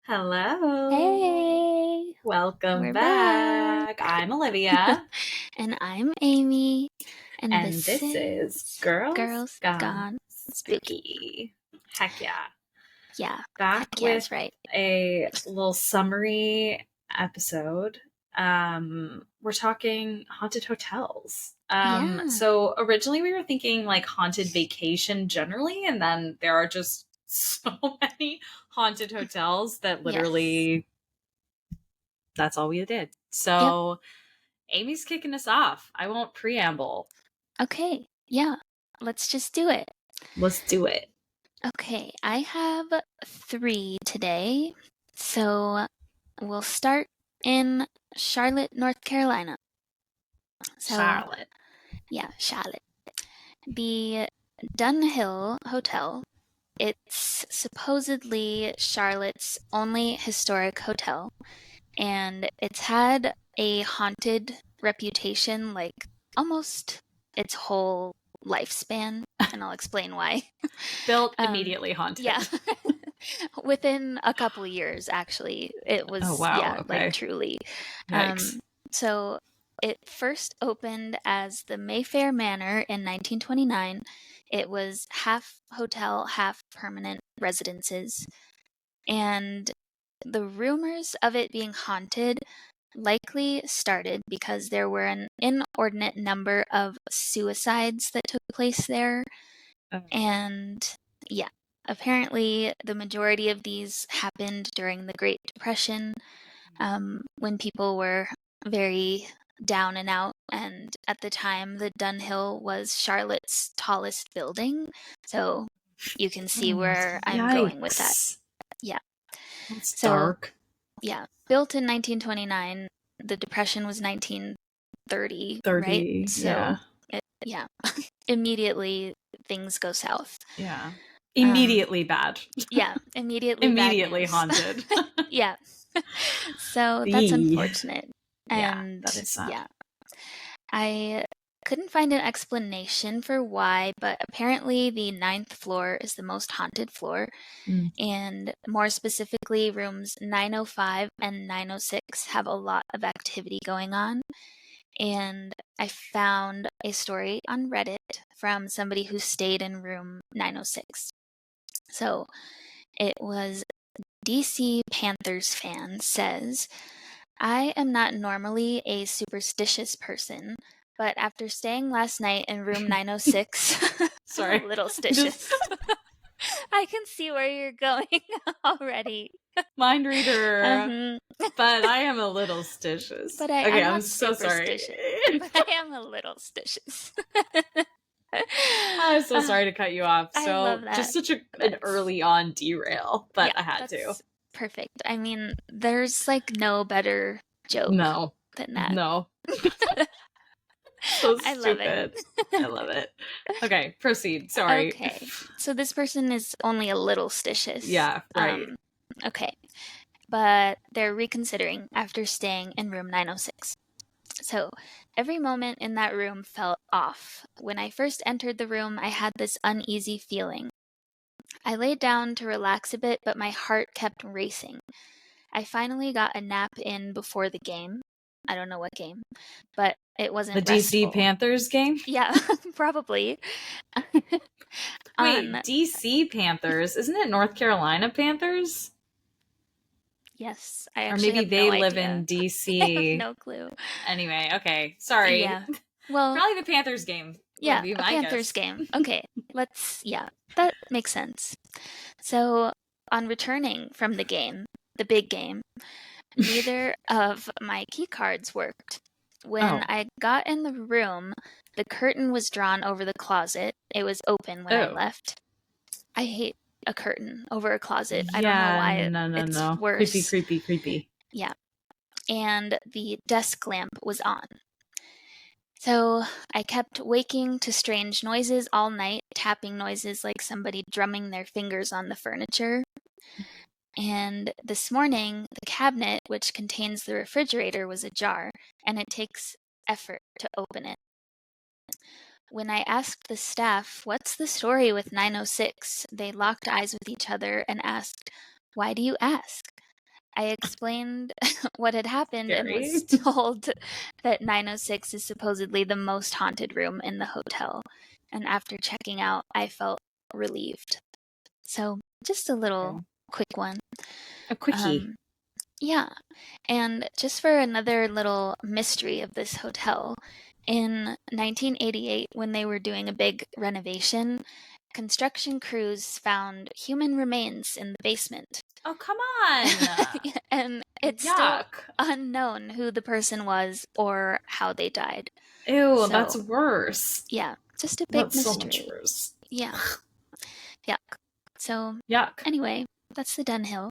Hello. Hey, Welcome we're back. I'm Olivia. and I'm Amy, and And this this is Girls Gone Spooky. Heck yeah. Yeah, Back heck yeah, that's with right. a little summary episode. We're talking haunted hotels. Yeah. So originally we were thinking like haunted vacation generally, and then there are just so many haunted hotels that literally that's all we did. So Amy's kicking us off. I won't preamble. Okay, yeah, let's just do it. Let's do it. Okay, I have 3 today, so we'll start in Charlotte, North Carolina. So, Charlotte. yeah, Charlotte. The Dunhill Hotel. It's supposedly Charlotte's only historic hotel, and it's had a haunted reputation like almost its whole lifespan, and I'll explain why. Built immediately haunted. Yeah. Within a couple years, actually. It was, Oh, wow. Okay. like truly. Yikes. So it first opened as the Mayfair Manor in 1929. It was half hotel, half permanent residences. And the rumors of it being haunted likely started because there were an inordinate number of suicides that took place there. And yeah, apparently the majority of these happened during the Great Depression, when people were very down and out. And at the time, the Dunhill was Charlotte's tallest building. So you can see where I'm going with that. Yeah. It's dark. Yeah. Built in 1929. The Depression was 1930, right? So, yeah. Immediately things go south. Yeah. Immediately bad. Yeah. Immediately Immediately bad haunted. Yeah. So that's unfortunate. And that is sad. yeah. I couldn't find an explanation for why, but apparently the 9th floor is the most haunted floor. And more specifically, rooms 905 and 906 have a lot of activity going on. And I found a story on Reddit from somebody who stayed in room 906. So it was DC Panthers fan says, I am not normally a superstitious person, but after staying last night in room 906, sorry, a little stitious. I can see where you're going already. Mind reader. But I am a little stitious. But I'm so sorry. But I am a little stitious. I'm so sorry to cut you off. So I love that. Just such an early on derail, but yeah, I had to. Perfect. I mean, there's like no better joke than that. No. So stupid. I love it. I love it. Okay, proceed. Sorry. Okay. So this person is only a little stitious. Yeah, right. Okay. But they're reconsidering after staying in room 906. So every moment in that room felt off. When I first entered the room, I had this uneasy feeling. I laid down to relax a bit, but my heart kept racing. I finally got a nap in before the game. I don't know what game, but it wasn't the restful. DC Panthers game? Yeah, probably. Wait, DC Panthers? Isn't it North Carolina Panthers? Yes, I or actually maybe have they no live idea. in DC. I have no clue. Anyway, okay, sorry. Yeah, well, probably the Panthers game. Yeah, a Panthers game. Okay, that makes sense. So, on returning from the game, the big game, neither of my key cards worked. When I got in the room, the curtain was drawn over the closet. It was open when I left. I hate a curtain over a closet. I don't know why it's worse. Creepy. Yeah. And the desk lamp was on. So I kept waking to strange noises all night, tapping noises like somebody drumming their fingers on the furniture. And this morning, the cabinet, which contains the refrigerator, was ajar, and it takes effort to open it. When I asked the staff, what's the story with 906, they locked eyes with each other and asked, why do you ask? I explained what had happened and was Scary. told that 906 is supposedly the most haunted room in the hotel. And after checking out, I felt relieved. So, just a little quick one. A quickie. Yeah. And just for another little mystery of this hotel, in 1988, when they were doing a big renovation, construction crews found human remains in the basement. Oh, come on. And it's still unknown who the person was or how they died. Ew, that's worse. Yeah, just a big mystery. So much worse. Yeah. Yuck. So, yuck. Anyway, that's the Dunhill.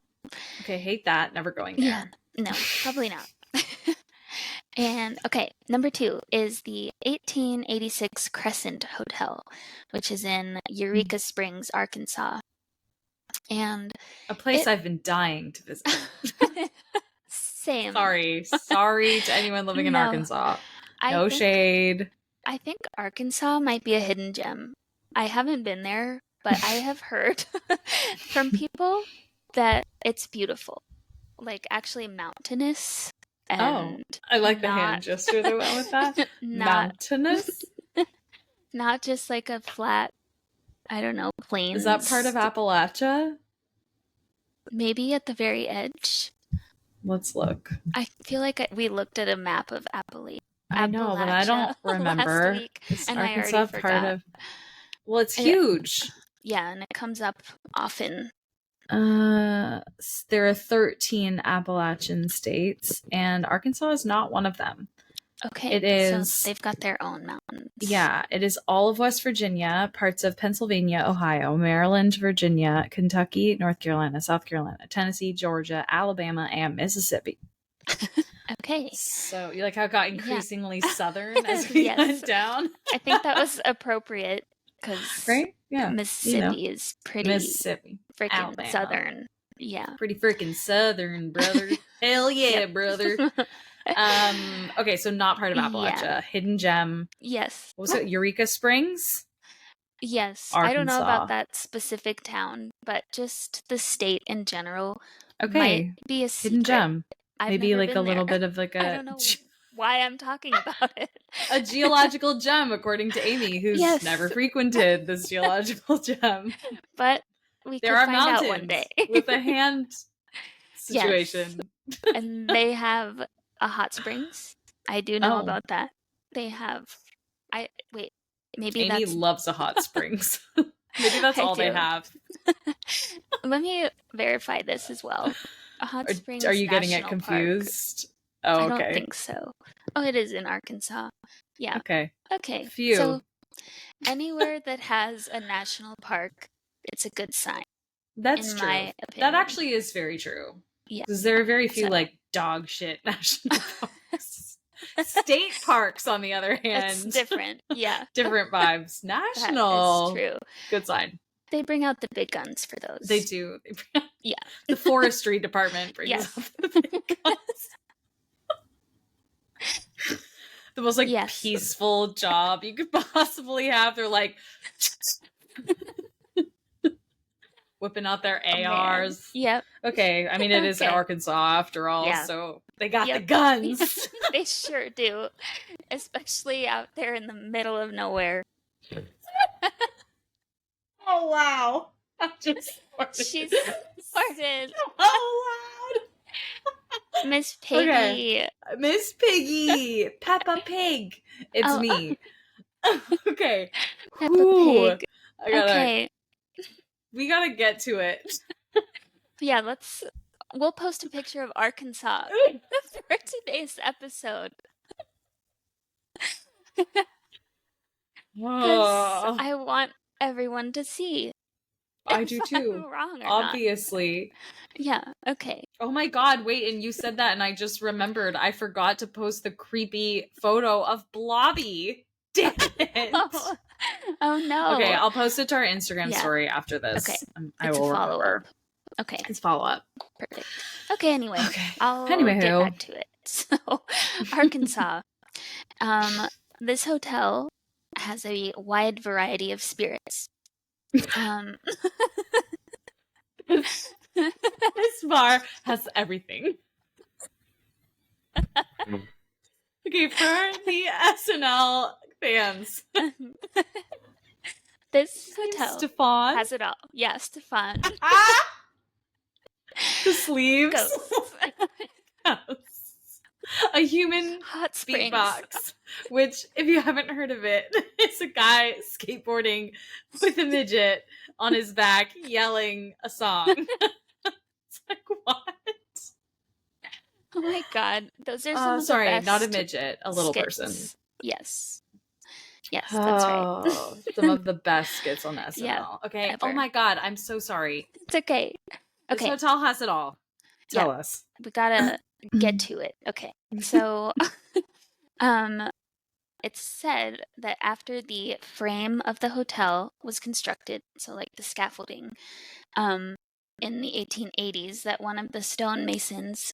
Okay, hate that. Never going there. Yeah, no, probably not. And, okay, number 2 is the 1886 Crescent Hotel, which is in Eureka Springs, Arkansas. And a place I've been dying to visit. Same. Sorry to anyone living in Arkansas. No shade. I think Arkansas might be a hidden gem. I haven't been there, but I have heard from people that it's beautiful. Like, actually mountainous. And I like the hand gesture that went with that. Mountainous? Not just like a flat, I don't know, plains. Is that part of Appalachia? Maybe at the very edge. Let's look. I feel like we looked at a map of Appalachia. I know, but I don't remember. Last week, and Arkansas I already forgot. Well, it's huge. And it comes up often. There are 13 Appalachian states, and Arkansas is not one of them. Okay, it is. So they've got their own mountains. Yeah, it is all of West Virginia, parts of Pennsylvania, Ohio, Maryland, Virginia, Kentucky, North Carolina, South Carolina, Tennessee, Georgia, Alabama, and Mississippi. Okay. So you like how it got increasingly southern as we went down? I think that was appropriate because Mississippi is pretty freaking southern. Yeah. Pretty freaking southern, brother. Hell yeah, brother. Okay, so not part of Appalachia. Yeah. Hidden gem. Yes. What was it? Eureka Springs? Yes. Arkansas. I don't know about that specific town, but just the state in general. Okay. Might be a secret. Hidden gem. Maybe like a little there. bit of like a... I don't know why I'm talking about it. A geological gem, according to Amy, who's never frequented this geological gem. But we could find out one day. With a hand situation. Yes. And they have a hot springs. I do know about that. They have... maybe Amy loves a hot springs. Maybe that's all they have. Let me verify this as well. A hot springs. Are you getting it confused? Park. I don't think so. Oh, it is in Arkansas. Yeah. Okay. Phew. So anywhere that has a national park, it's a good sign. That's in true. My opinion. That actually is very true. Yeah. Because there are very few like dog shit national parks. State parks, on the other hand, it's different. Yeah. Different vibes. National. That is true. Good sign. They bring out the big guns for those. They do. Yeah. The forestry department brings out the big guns. The most like peaceful job you could possibly have. They're like whipping out their ARs. Yep. Okay. I mean, it is Arkansas after all, so they got the guns. They sure do. Especially out there in the middle of nowhere. Oh, wow. I just farted. She's farted. Oh, loud. Miss Piggy. Okay. Miss Piggy. Peppa Pig. It's me. Okay. Peppa Pig. Okay. We gotta get to it. Yeah, we'll post a picture of Arkansas for today's episode. I want everyone to see. I do too. I'm wrong or obviously. Not. Yeah, okay. Oh my god, wait, and you said that and I just remembered I forgot to post the creepy photo of Blobby. Damn it. Oh no. Okay, I'll post it to our Instagram story after this. Okay. I will remember. Okay. It's follow up. Perfect. Okay, anyway. I'll get back to it. So, Arkansas. This hotel has a wide variety of spirits. This bar has everything. Okay, for the SNL fans. This hotel Stefan has it all. Yeah, Stefan. The sleeves. Ghosts. A human Hot springs. beatbox, which, if you haven't heard of it, it's a guy skateboarding with a midget on his back yelling a song. It's like, what? Oh my god, those are some of sorry, the best. not a midget, a little skits. person. Yes, that's right. Some of the best skits on SNL. Yeah, okay. ever. Oh my god, I'm so sorry. It's okay. This hotel has it all. Tell us. We gotta get to it. Okay, so it's said that after the frame of the hotel was constructed, so like the scaffolding, in the 1880s, that one of the stonemasons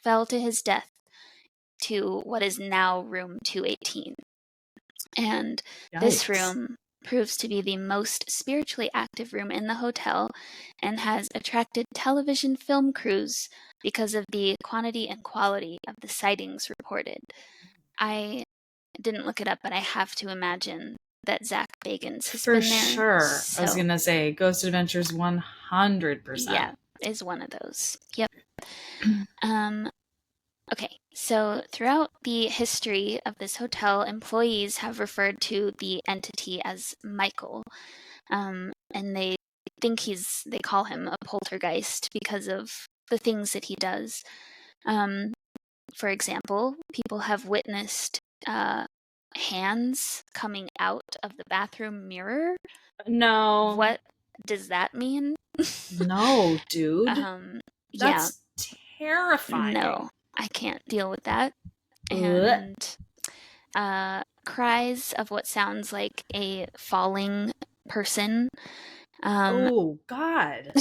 fell to his death to what is now room 218. And this room proves to be the most spiritually active room in the hotel and has attracted television film crews because of the quantity and quality of the sightings reported. I didn't look it up, but I have to imagine that Zach Bagans has been there. For sure. So, I was going to say Ghost Adventures 100%. Yeah, is one of those. Yep. Okay, so throughout the history of this hotel, employees have referred to the entity as Michael, and they call him a poltergeist because of the things that he does. For example, people have witnessed hands coming out of the bathroom mirror. No. What does that mean? No, dude. That's terrifying. No. I can't deal with that. And cries of what sounds like a falling person. Oh, God.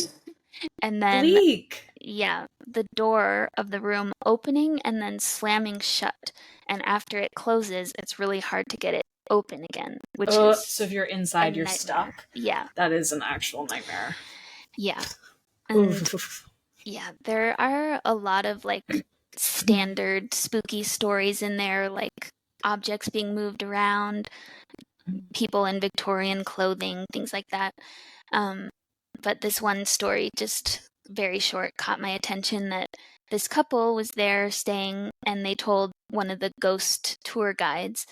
And then, bleak. Yeah, the door of the room opening and then slamming shut. And after it closes, it's really hard to get it open again. Which is so if you're inside, you're stuck? Yeah. That is an actual nightmare. Yeah. And yeah, there are a lot of like standard spooky stories in there, like objects being moved around, people in Victorian clothing, things like that. But this one story, just very short, caught my attention, that this couple was there staying, and they told one of the ghost tour guides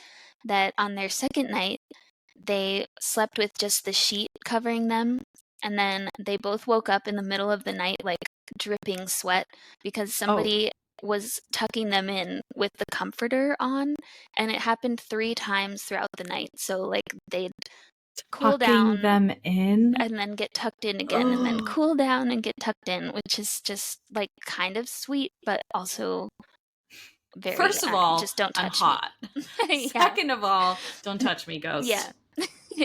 that on their second night, they slept with just the sheet covering them, and then they both woke up in the middle of the night, like dripping sweat, because somebody was tucking them in with the comforter on, and it happened 3 times throughout the night. So like they'd cool down them in and then get tucked in again, and then cool down and get tucked in, which is just like kind of sweet, but also very. First of all, just don't touch I'm hot. me. Second of all, don't touch me, ghost. Yeah,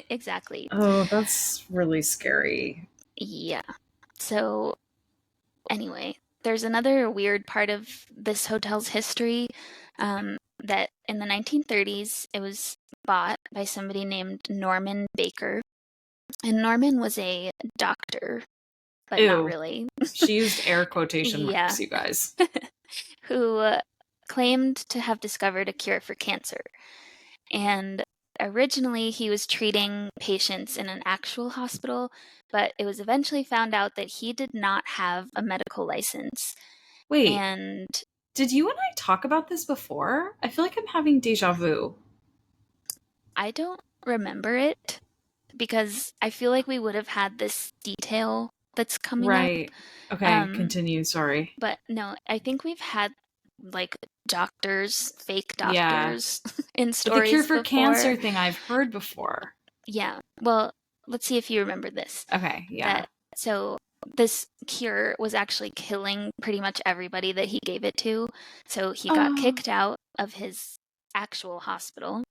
exactly. Oh, that's really scary. Yeah. So anyway, there's another weird part of this hotel's history, that in the 1930s, it was bought by somebody named Norman Baker. And Norman was a doctor, but not really. She used air quotation marks, you guys. Who claimed to have discovered a cure for cancer. And originally, he was treating patients in an actual hospital, but it was eventually found out that he did not have a medical license. Wait, and did you and I talk about this before? I feel like I'm having deja vu. I don't remember it, because I feel like we would have had this detail that's coming up. Right. Okay, continue, sorry. But no, I think we've had like doctors, fake doctors in stories. But the cure for before. cancer thing I've heard before. Yeah. Well, let's see if you remember this. Okay, yeah. So this cure was actually killing pretty much everybody that he gave it to. So he got kicked out of his actual hospital.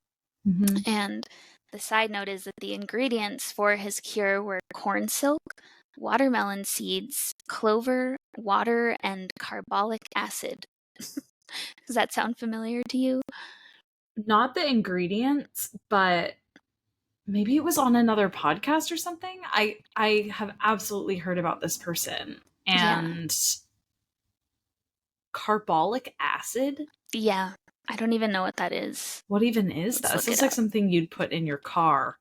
Mm-hmm. And the side note is that the ingredients for his cure were corn silk, watermelon seeds, clover, water, and carbolic acid. Does that sound familiar to you? Not the ingredients, but maybe it was on another podcast or something. I have absolutely heard about this person. and carbolic acid. Yeah. I don't even know what that is. What even is that? It sounds like something you'd put in your car.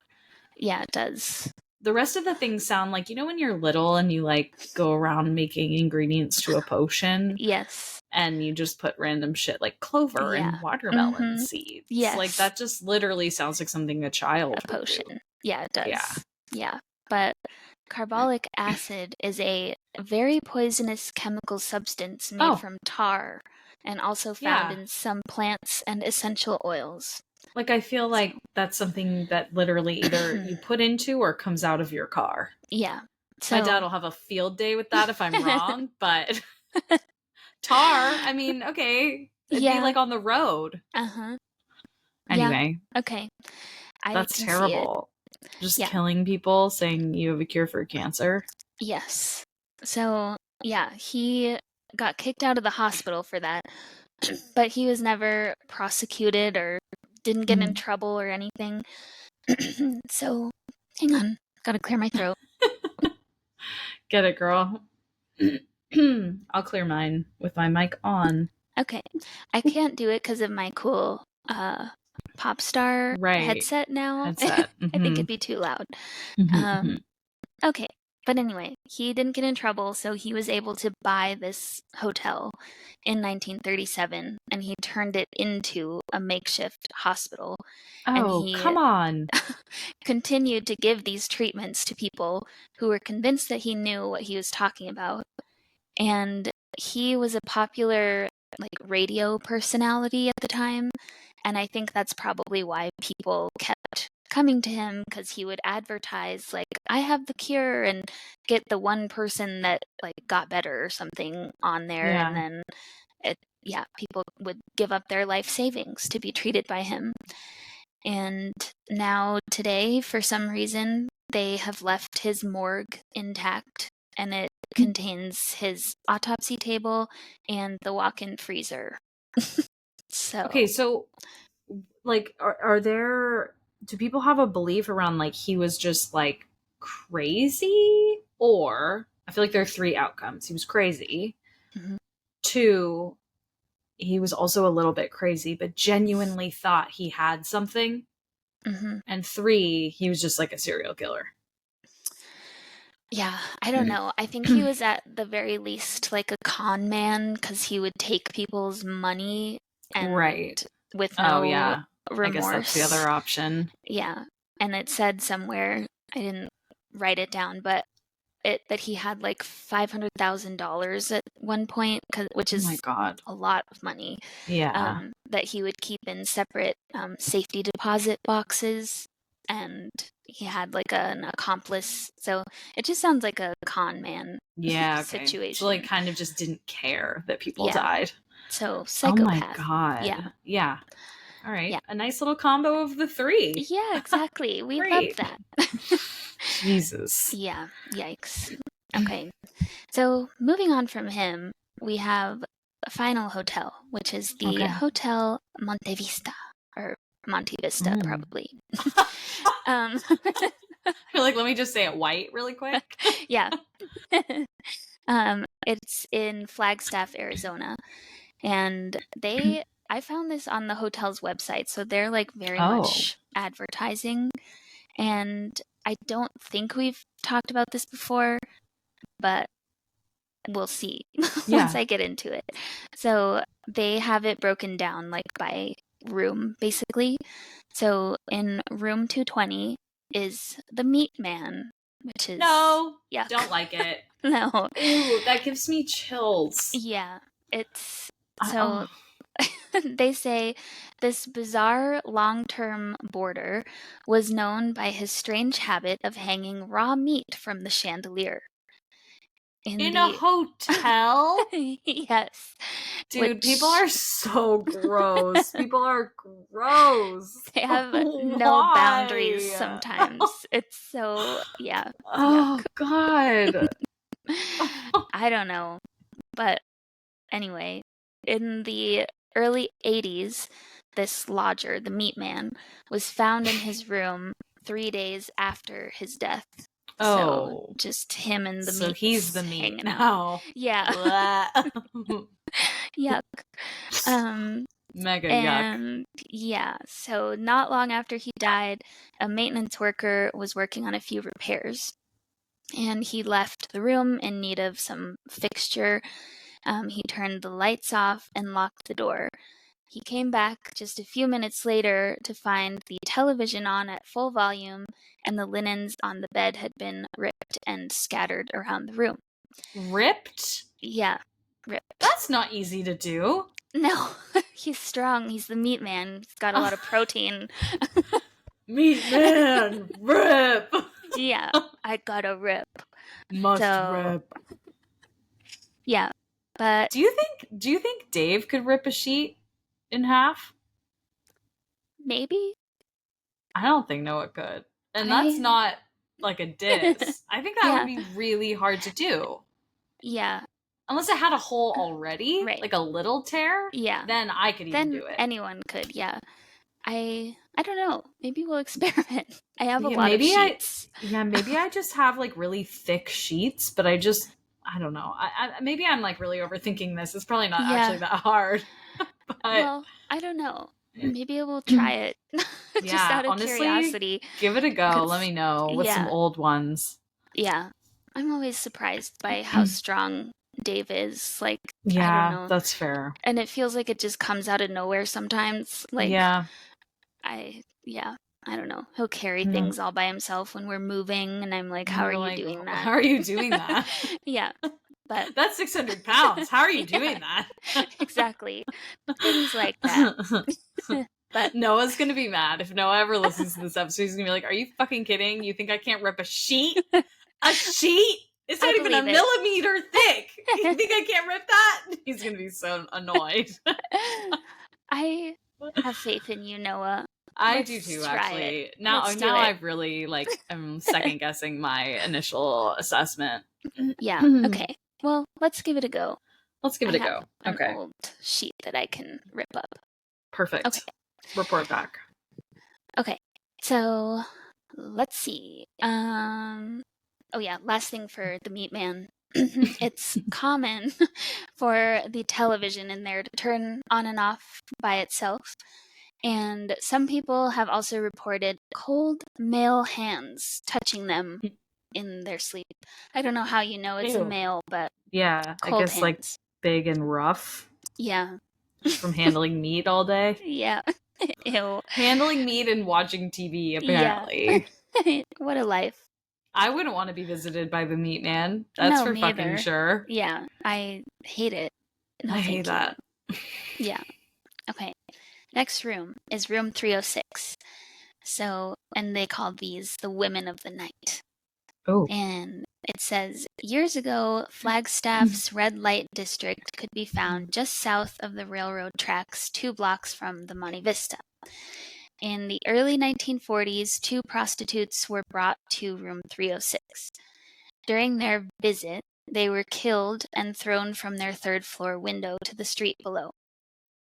Yeah, it does. The rest of the things sound like, you know, when you're little and you like go around making ingredients to a potion? Yes. And you just put random shit like clover and watermelon seeds. Yes. Like that just literally sounds like something a child would potion. Do. Yeah, it does. Yeah. Yeah. But carbolic acid is a very poisonous chemical substance made from tar and also found in some plants and essential oils. Like, I feel like that's something that literally either you put into or comes out of your car. Yeah. So, my dad will have a field day with that if I'm wrong, but tar, I mean, okay. It'd be like on the road. Uh-huh. Anyway. Yeah. Okay. That's terrible. Just killing people, saying you have a cure for cancer. Yes. So, yeah, he got kicked out of the hospital for that, but he was never prosecuted or didn't get in trouble or anything. So, hang on. Gotta clear my throat. Get it, girl. I'll clear mine with my mic on. Okay. I can't do it because of my cool pop star headset now. I think it'd be too loud. Okay. But anyway, he didn't get in trouble, so he was able to buy this hotel in 1937, and he turned it into a makeshift hospital. Oh, and he come on. continued to give these treatments to people who were convinced that he knew what he was talking about. And he was a popular radio personality at the time, and I think that's probably why people kept coming to him, because he would advertise I have the cure and get the one person that got better or something on there, and then people would give up their life savings to be treated by him. And now today, for some reason, they have left his morgue intact, and it contains his autopsy table and the walk-in freezer. Okay, so are there, do people have a belief around he was just crazy? Or I feel like there are three outcomes. He was crazy. 2, he was also a little bit crazy but genuinely thought he had something. And 3, he was just a serial killer. Yeah, I don't know. I think he was at the very least a con man, because he would take people's money and with no remorse. I guess that's the other option. Yeah, and it said somewhere, I didn't write it down, but that he had $500,000 at one point, which is a lot of money. Yeah. That he would keep in separate safety deposit boxes, and he had an accomplice. So it just sounds like a con man situation. So kind of just didn't care that people died. So psychopath. Oh my god. Yeah. All right. Yeah. A nice little combo of the 3. Yeah, exactly. We love that. Jesus. Yeah. Yikes. Okay. So moving on from him, we have a final hotel, which is the Hotel Monte Vista, or Monte Vista, probably. You're let me just say it white really quick. Yeah. It's in Flagstaff, Arizona. And I found this on the hotel's website, so they're very much advertising. And I don't think we've talked about this before, but we'll see once I get into it. So they have it broken down by room, basically. So in room 220 is the Meat Man, which is yuck. Don't like it. No. Ooh, that gives me chills. Yeah, it's so. They say this bizarre long-term boarder was known by his strange habit of hanging raw meat from the chandelier. In a hotel? Yes. Dude, people are so gross. People are gross. They have no boundaries sometimes. It's so, yeah. Oh, God. I don't know. But anyway, in the early 80s, this lodger, the Meat Man, was found in his room 3 days after his death. So Oh. just him and the meat. So he's the meat hanging out. now. Yeah. Blah. Yuck. Mega yuck. And yeah, so not long after he died, a maintenance worker was working on a few repairs. And he left the room in need of some fixture. He turned the lights off and locked the door. He came back just a few minutes later to find the television on at full volume, and the linens on the bed had been ripped and scattered around the room. Ripped? Yeah, ripped. That's not easy to do. No, he's strong. He's the meat man. He's got a lot of protein. Meat man, rip! Yeah, I gotta rip. Must rip. Yeah, but Do you think Dave could rip a sheet in half? maybe. I don't think Noah could. And that's not like a diss. I think that would be really hard to do. Yeah. Unless it had a hole already, Right. like a little tear, then I could even do it. Anyone could, yeah. I don't know. Maybe we'll experiment. I have a lot of sheets. Maybe I just have like really thick sheets, but I don't know. Maybe I'm like really overthinking this. It's probably not actually that hard. But, well, I don't know. Maybe we'll try it. Just out of honestly, curiosity. Give it a go. Let me know with some old ones. Yeah. I'm always surprised by how strong Dave is. Like, I don't know. That's fair. And it feels like it just comes out of nowhere sometimes. Like, I don't know. He'll carry things all by himself when we're moving, and I'm like, how are you doing that? How are you doing that? Yeah. But that's 600 pounds. How are you doing that? Exactly. Things like that. But Noah's going to be mad. If Noah ever listens to this episode, he's going to be like, are you fucking kidding? You think I can't rip a sheet? A sheet? It's not even a millimeter thick. You think I can't rip that? He's going to be so annoyed. I have faith in you, Noah. I do too, actually. Now I've really I'm second guessing my initial assessment. Yeah. Okay. Well, let's give it a go. Let's give it a go. Okay. An old sheet that I can rip up. Perfect. Okay. Report back. Okay. So let's see. Oh yeah, last thing for the meat man. It's common for the television in there to turn on and off by itself. And some people have also reported cold male hands touching them in their sleep. I don't know how you know it's a male, but I guess hands. Like big and rough. Yeah. From handling meat all day. Yeah. Ew. Handling meat and watching TV, apparently. Yeah. What a life. I wouldn't want to be visited by the meat man. That's for fucking sure. Yeah. I hate it. No, I hate that. Yeah. Okay. Next room is room 306. So, and they call these the women of the night. Oh. And it says, years ago, Flagstaff's red light district could be found just south of the railroad tracks 2 blocks from the Monte Vista. In the early 1940s, 2 prostitutes were brought to room 306. During their visit, they were killed and thrown from their 3rd floor window to the street below.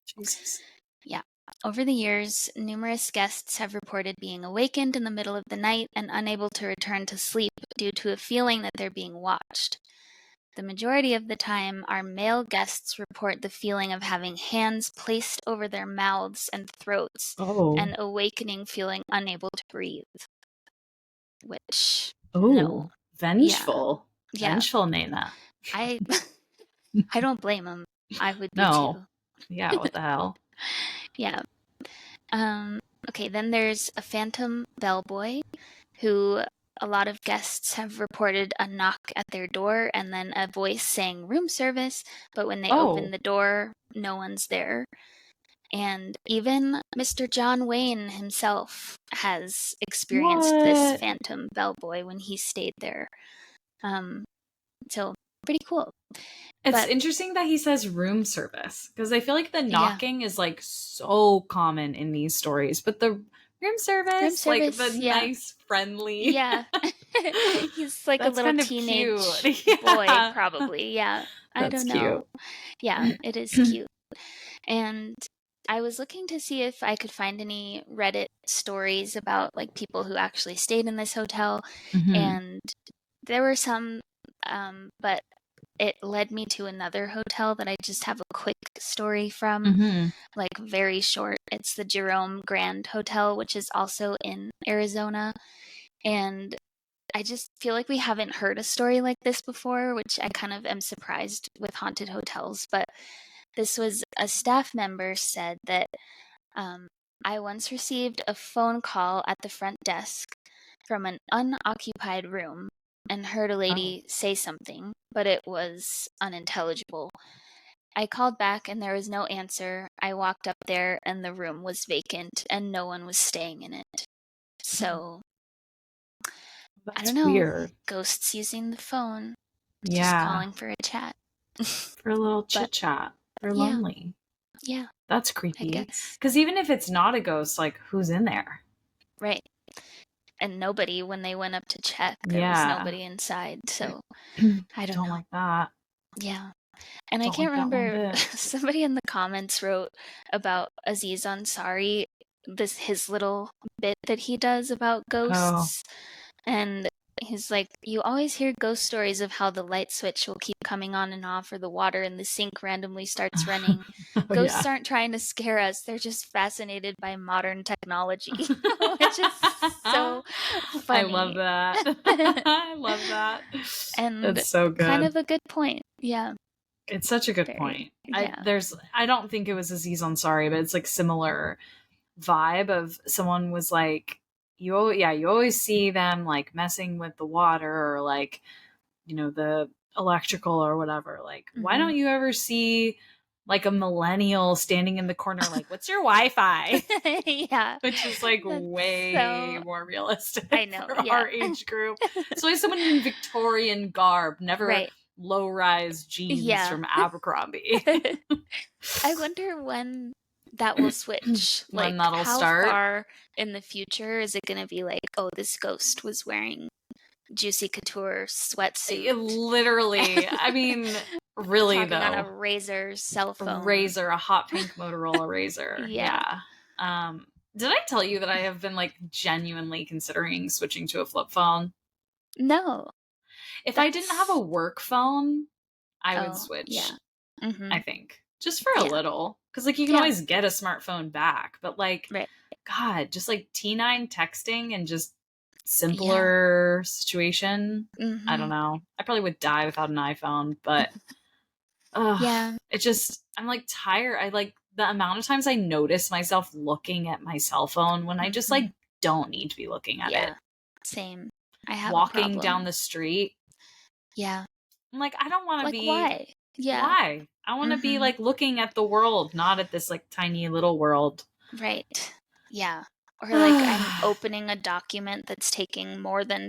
Jesus. Yeah. Over the years, numerous guests have reported being awakened in the middle of the night and unable to return to sleep due to a feeling that they're being watched. The majority of the time, our male guests report the feeling of having hands placed over their mouths and throats and awakening feeling unable to breathe. Which, no. Vengeful. Yeah. Vengeful, Nana. I don't blame them. I would be too. too. Yeah, what the hell? Yeah. Okay, then there's a phantom bellboy who a lot of guests have reported a knock at their door and then a voice saying room service, but when they open the door, no one's there. And even Mr. John Wayne himself has experienced this phantom bellboy when he stayed there. So pretty cool. It's interesting that he says room service, because I feel like the knocking is like so common in these stories, but the room service like the nice, friendly. Yeah. He's like a little teenage boy, probably. Yeah. I don't know. Yeah, it is cute. And I was looking to see if I could find any Reddit stories about like people who actually stayed in this hotel, Mm-hmm. and there were some, but it led me to another hotel that I just have a quick story from, Mm-hmm. like very short. It's the Jerome Grand Hotel, which is also in Arizona, and I just feel like we haven't heard a story like this before, which I kind of am surprised with haunted hotels. But this was a staff member said that I once received a phone call at the front desk from an unoccupied room and heard a Oh. lady say something, but it was unintelligible. I called back and there was no answer. I walked up there and the room was vacant and no one was staying in it. So I That's don't know. weird. Ghosts using the phone, just Yeah. calling for a chat. For a little But chit chat. They're yeah, lonely. yeah, That's I creepy. guess. Because even if it's not a ghost, like, who's in there? Right. And nobody, when they went up to check, there was Yeah. nobody inside. So I don't Don't know. like that. Yeah. And I Don't can't like that one remember, bit. somebody in the comments wrote about Aziz Ansari, his little bit that he does about Oh. ghosts. And he's like, you always hear ghost stories of how the light switch will keep coming on and off, or the water in the sink randomly starts running. Oh, Ghosts yeah. aren't trying to scare us, they're just fascinated by modern technology, which is so I love funny. that. I love that. And That's so kind good. of a good point. Yeah, It's such a good very. point. Yeah. I don't think it was Aziz Ansari, but it's like similar vibe of someone was like, you always see them like messing with the water or like, the electrical or whatever. Like, why Hmm. don't you ever see like a millennial standing in the corner like, what's your Wi-Fi? Yeah. Which is like That's way so. more I realistic know. for Yeah. our age group. So like someone in Victorian garb, never Right. low-rise jeans Yeah. from Abercrombie. I wonder when that will switch. Like, When that'll how start. far in the future is it going to be like, oh, this ghost was wearing Juicy Couture sweatsuit, Literally, I mean, really talking on a though. Razor cell phone? Razor, a hot pink Motorola Razor. Yeah. Yeah. Did I tell you that I have been like genuinely considering switching to a flip phone? No. If I didn't have a That's. work phone, I would Oh, switch, yeah. Mm-hmm. I think. Just for a Yeah. little. Because like you can Yeah. always get a smartphone back. But like, Right. God, just like T9 texting and just Yeah. simpler situation. I don't Mm-hmm. know. I probably would die without an iPhone, but Yeah. it just, I'm like tired. I like the amount of times I notice myself looking at my cell phone when I just Mm-hmm. like don't need to be looking at it. Yeah. Same. I have a Walking down problem. the street, Yeah. I'm like, I don't want to Like, be, why? Yeah. why? I want to be Mm-hmm. like looking at the world, not at this like tiny little world. Right. Yeah. Or like I'm opening a document that's taking more than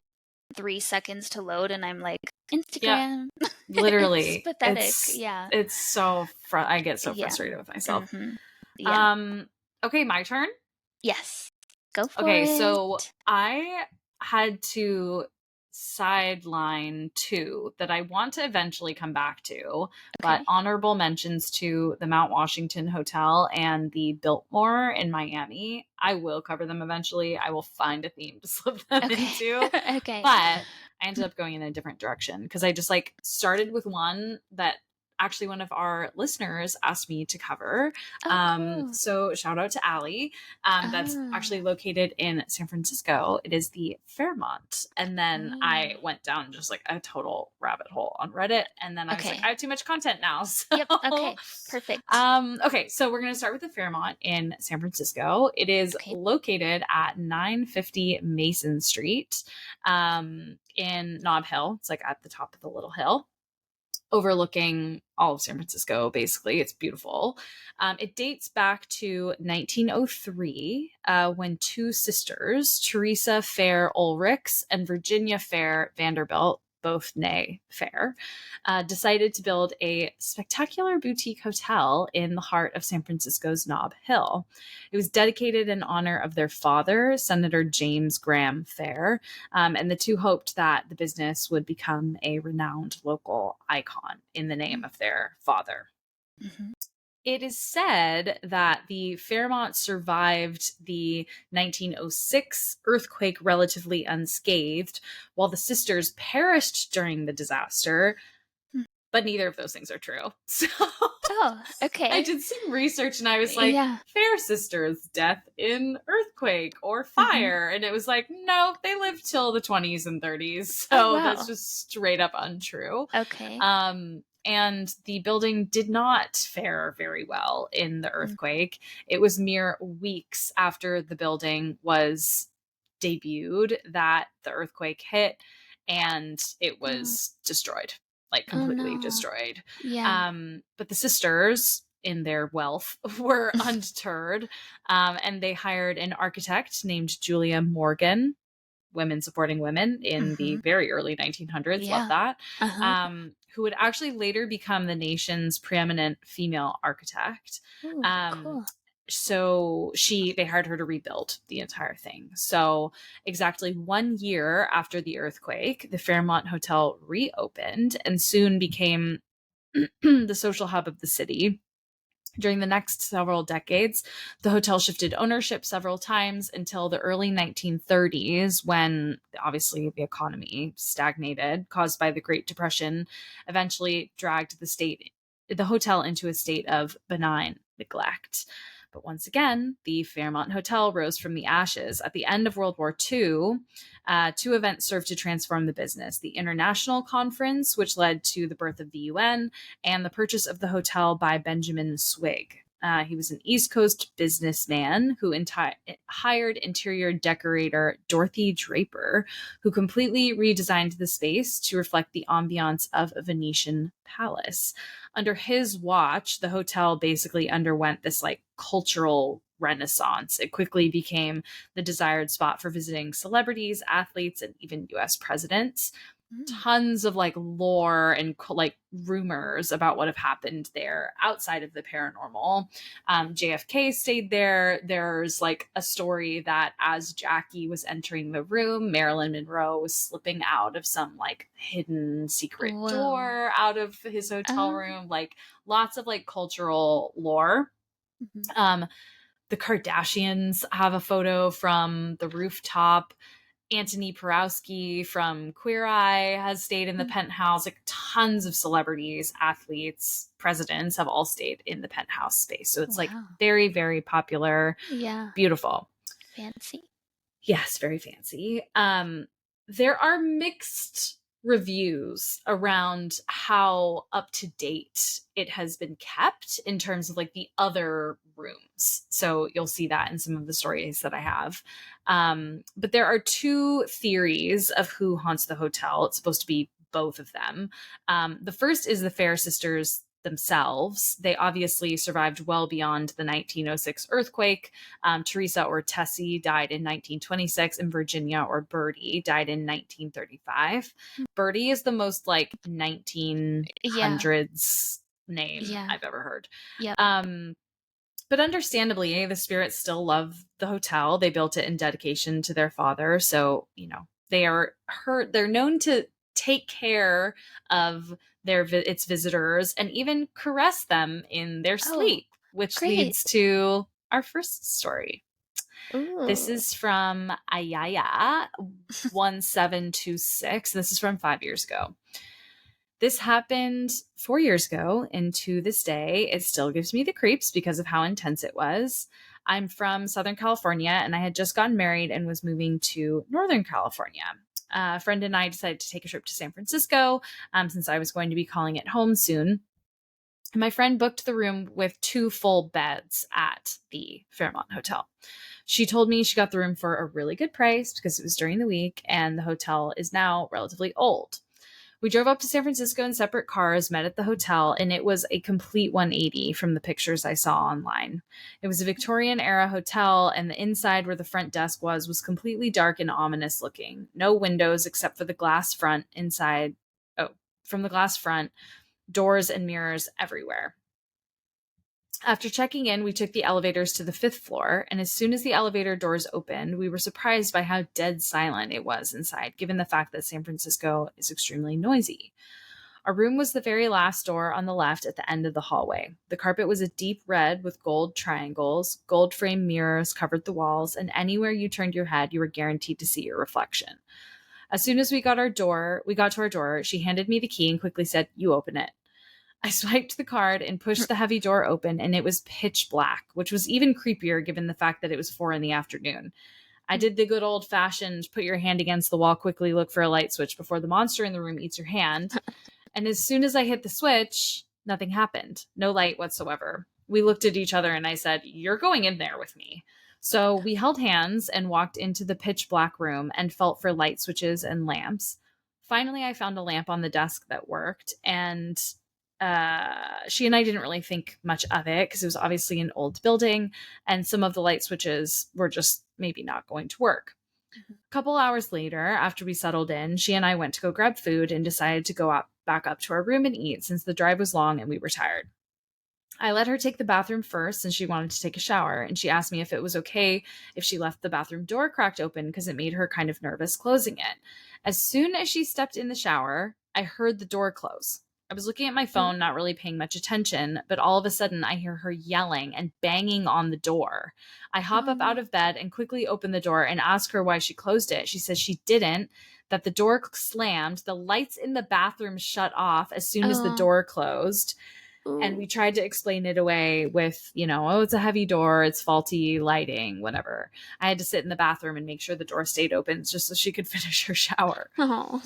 3 seconds to load and I'm like, Yeah, Instagram. It's literally. pathetic. Yeah. It's so I get so Yeah. frustrated with myself. Mm-hmm. Yeah. Um okay, my turn. Yes. Go for Okay, it. so I had to sideline two that I want to eventually come back to, but Okay. honorable mentions to the Mount Washington Hotel and the Biltmore in Miami. I will cover them eventually. I will find a theme to slip them Okay. into. Okay. But I ended up going in a different direction because I just like started with one that actually one of our listeners asked me to cover. Oh, cool. So shout out to Allie. That's Ah. actually located in San Francisco. It is the Fairmont. And then I Oh. went down just like a total rabbit hole on Reddit. And then I was like, Okay. I have too much content now. Yep. Okay. Perfect. Okay, so we're gonna start with the Fairmont in San Francisco. It is Okay. located at 950 Mason Street, in Nob Hill. It's like at the top of the little hill, overlooking all of San Francisco, basically. It's beautiful. It dates back to 1903 when two sisters, Teresa Fair Ulrichs and Virginia Fair Vanderbilt, both née Fair, decided to build a spectacular boutique hotel in the heart of San Francisco's Nob Hill. It was dedicated in honor of their father, Senator James Graham Fair, and the two hoped that the business would become a renowned local icon in the name of their father. Mm-hmm. It is said that the Fairmont survived the 1906 earthquake relatively unscathed, while the sisters perished during the disaster, Hmm. but neither of those things are true. So Oh, I okay. did some research and I was like, Yeah. Fair sisters, death in earthquake or Mhm. fire. And it was like, no, they lived till the 20s and 30s. Oh, So that's wow. just straight up untrue. Okay. And the building did not fare very well in the Mm. earthquake. It was mere weeks after the building was debuted that the earthquake hit and it Oh. was destroyed, like Oh, completely no. destroyed. Yeah. But the sisters, in their wealth, were undeterred, and they hired an architect named Julia Morgan, women supporting women in the Mhm. very early 1900s. Love Yeah. that. Uh-huh. Who would actually later become the nation's preeminent female architect. Ooh, Um, cool. so they hired her to rebuild the entire thing. So exactly 1 year after the earthquake, the Fairmont Hotel reopened and soon became the social hub of the city. During the next several decades, the hotel shifted ownership several times until the early 1930s, when obviously the economy stagnated, caused by the Great Depression, eventually dragged the hotel into a state of benign neglect. But once again, the Fairmont Hotel rose from the ashes. At the end of World War II, two events served to transform the business: the International Conference, which led to the birth of the UN, and the purchase of the hotel by Benjamin Swig. He was an East Coast businessman who hired interior decorator Dorothy Draper, who completely redesigned the space to reflect the ambiance of a Venetian palace. Under his watch, the hotel basically underwent this like cultural renaissance. It quickly became the desired spot for visiting celebrities, athletes, and even US presidents. Mm. Tons of like lore and like rumors about what have happened there outside of the paranormal. JFK stayed there. There's like a story that as Jackie was entering the room, Marilyn Monroe was slipping out of some like hidden secret Whoa. door out of his hotel Um. room. Like lots of like cultural lore. Mhm. um the Kardashians have a photo from the rooftop. Antoni Porowski from Queer Eye has stayed in the Mm. penthouse. Like tons of celebrities, athletes, presidents have all stayed in the penthouse space. So it's like Wow. very, very popular, Yeah. beautiful. Fancy. Yes, very fancy. There are mixed reviews around how up to date it has been kept in terms of like the other rooms. So you'll see that in some of the stories that I have. But there are two theories of who haunts the hotel. It's supposed to be both of them. The first is the Fair sisters themselves. They obviously survived well beyond the 1906 earthquake. Teresa or Tessie died in 1926, and Virginia or Birdie died in 1935. Birdie is the most like Yeah. 1900s name Yeah. I've ever heard. Yep. But understandably, the spirits still love the hotel. They built it in dedication to their father. So, they're known to take care of its visitors and even caress them in their Oh, sleep, which great. leads to our first story. This Ooh. is from Ayaya 1726. This is from 5 years ago. This happened 4 years ago, and to this day, it still gives me the creeps because of how intense it was. I'm from Southern California, and I had just gotten married and was moving to Northern California. A friend and I decided to take a trip to San Francisco since I was going to be calling it home soon. My friend booked the room with 2 full beds at the Fairmont Hotel. She told me she got the room for a really good price because it was during the week and the hotel is now relatively old. We drove up to San Francisco in separate cars, met at the hotel, and it was a complete 180 from the pictures I saw online. It was a Victorian era hotel, and the inside where the front desk was completely dark and ominous looking. No windows except for the glass front inside. Oh, from the glass front, doors and mirrors everywhere. After checking in, we took the elevators to the 5th floor, and as soon as the elevator doors opened, we were surprised by how dead silent it was inside, given the fact that San Francisco is extremely noisy. Our room was the very last door on the left at the end of the hallway. The carpet was a deep red with gold triangles. Gold frame mirrors covered the walls, and anywhere you turned your head, you were guaranteed to see your reflection. As soon as we got to our door, she handed me the key and quickly said, "You open it." I swiped the card and pushed the heavy door open, and it was pitch black, which was even creepier given the fact that it was 4 p.m. I did the good old fashioned put your hand against the wall, quickly look for a light switch before the monster in the room eats your hand. And as soon as I hit the switch, nothing happened. No light whatsoever. We looked at each other and I said, "You're going in there with me." So we held hands and walked into the pitch black room and felt for light switches and lamps. Finally, I found a lamp on the desk that worked, and she and I didn't really think much of it because it was obviously an old building and some of the light switches were just maybe not going to work. A couple hours later, after we settled in, she and I went to go grab food and decided to go back up to our room and eat since the drive was long and we were tired. I let her take the bathroom first since she wanted to take a shower, and she asked me if it was okay if she left the bathroom door cracked open because it made her kind of nervous closing it. As soon as she stepped in the shower, I heard the door close. I was looking at my phone, not really paying much attention, but all of a sudden I hear her yelling and banging on the door. I hop up out of bed and quickly open the door and ask her why she closed it. She says she didn't, that the door slammed, the lights in the bathroom shut off as soon as the door closed. And we tried to explain it away with, oh, it's a heavy door, it's faulty lighting, whatever. I had to sit in the bathroom and make sure the door stayed open just so she could finish her shower. Oh,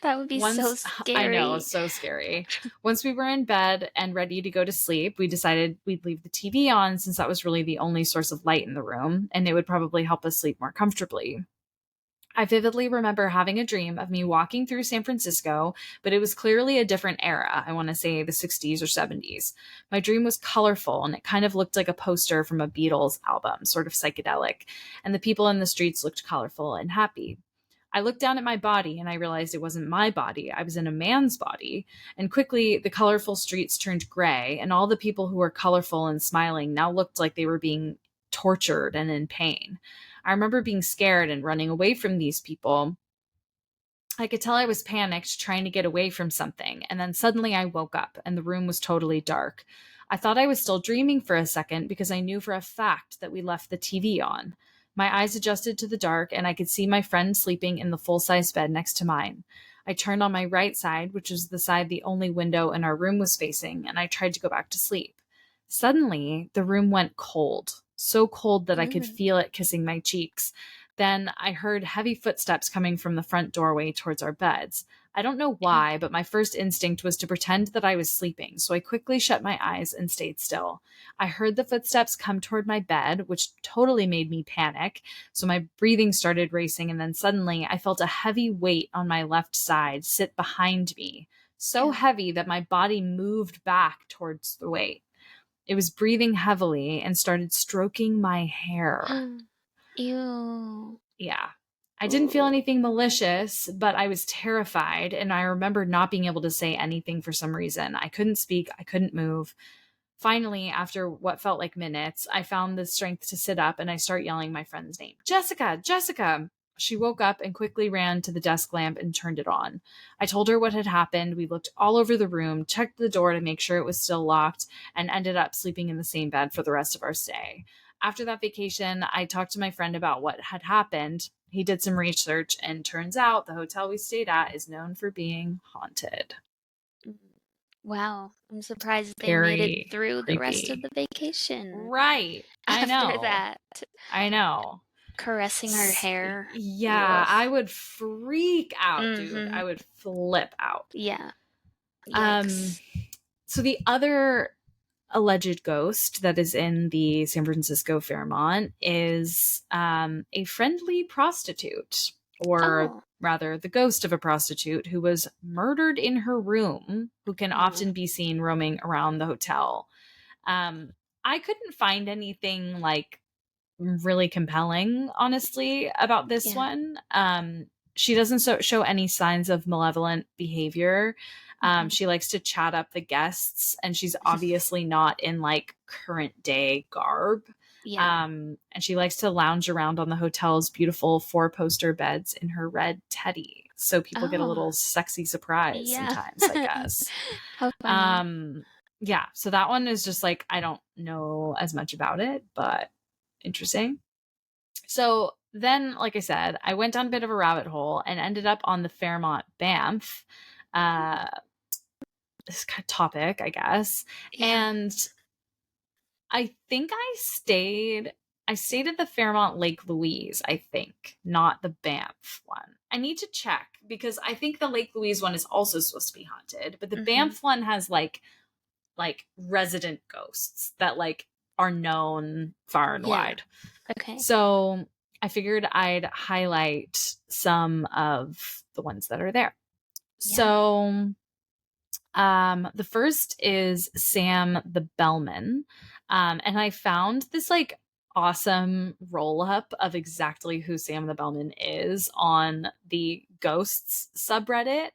that would be so scary. I know, so scary. Once we were in bed and ready to go to sleep, we decided we'd leave the TV on since that was really the only source of light in the room, and it would probably help us sleep more comfortably. I vividly remember having a dream of me walking through San Francisco, but it was clearly a different era. I want to say the 60s or 70s. My dream was colorful, and it kind of looked like a poster from a Beatles album, sort of psychedelic, and the people in the streets looked colorful and happy. I looked down at my body and I realized it wasn't my body. I was in a man's body. And quickly, the colorful streets turned gray, and all the people who were colorful and smiling now looked like they were being tortured and in pain. I remember being scared and running away from these people. I could tell I was panicked, trying to get away from something, and then suddenly I woke up and the room was totally dark. I thought I was still dreaming for a second because I knew for a fact that we left the TV on. My eyes adjusted to the dark and I could see my friend sleeping in the full-size bed next to mine. I turned on my right side, which was the side the only window in our room was facing, and I tried to go back to sleep. Suddenly, the room went cold. So cold that I could feel it kissing my cheeks. Then I heard heavy footsteps coming from the front doorway towards our beds. I don't know why, but my first instinct was to pretend that I was sleeping, so I quickly shut my eyes and stayed still. I heard the footsteps come toward my bed, which totally made me panic, so my breathing started racing, and then suddenly I felt a heavy weight on my left side sit behind me, so heavy that my body moved back towards the weight. It was breathing heavily and started stroking my hair. Ew. Yeah. I didn't feel anything malicious, but I was terrified, and I remember not being able to say anything for some reason. I couldn't speak. I couldn't move. Finally, after what felt like minutes, I found the strength to sit up, and I start yelling my friend's name. "Jessica! Jessica!" She woke up and quickly ran to the desk lamp and turned it on. I told her what had happened. We looked all over the room, checked the door to make sure it was still locked, and ended up sleeping in the same bed for the rest of our stay. After that vacation, I talked to my friend about what had happened. He did some research, and turns out the hotel we stayed at is known for being haunted. Wow. I'm surprised they Very made it through the rest of creepy. the vacation. Right. I know. After that. I know. Caressing her hair. Yeah, Ugh. I would freak out, dude. I would flip out. Yeah. Yikes. So the other alleged ghost that is in the San Francisco Fairmont is a friendly prostitute, or rather the ghost of a prostitute who was murdered in her room, who can often be seen roaming around the hotel. I couldn't find anything like really compelling, honestly, about this one. She doesn't show any signs of malevolent behavior. She likes to chat up the guests, and she's obviously not in like current day garb. And she likes to lounge around on the hotel's beautiful 4-poster beds in her red teddy. So people get a little Oh. sexy surprise Yeah. sometimes, I guess. How funny. Yeah. So that one is just like, I don't know as much about it, but interesting. So then, like I said, I went down a bit of a rabbit hole and ended up on the Fairmont Banff, uh, this kind of topic, I guess. Yeah. And I think I stayed at the Fairmont Lake Louise, I think, not the Banff one. I need to check because I think the Lake Louise one is also supposed to be haunted, but the Banff one has like resident ghosts that like are known far and wide. Okay. So I figured I'd highlight some of the ones that are there. Yeah. So the first is Sam the Bellman. And I found this like awesome roll up of exactly who Sam the Bellman is on the Ghosts subreddit.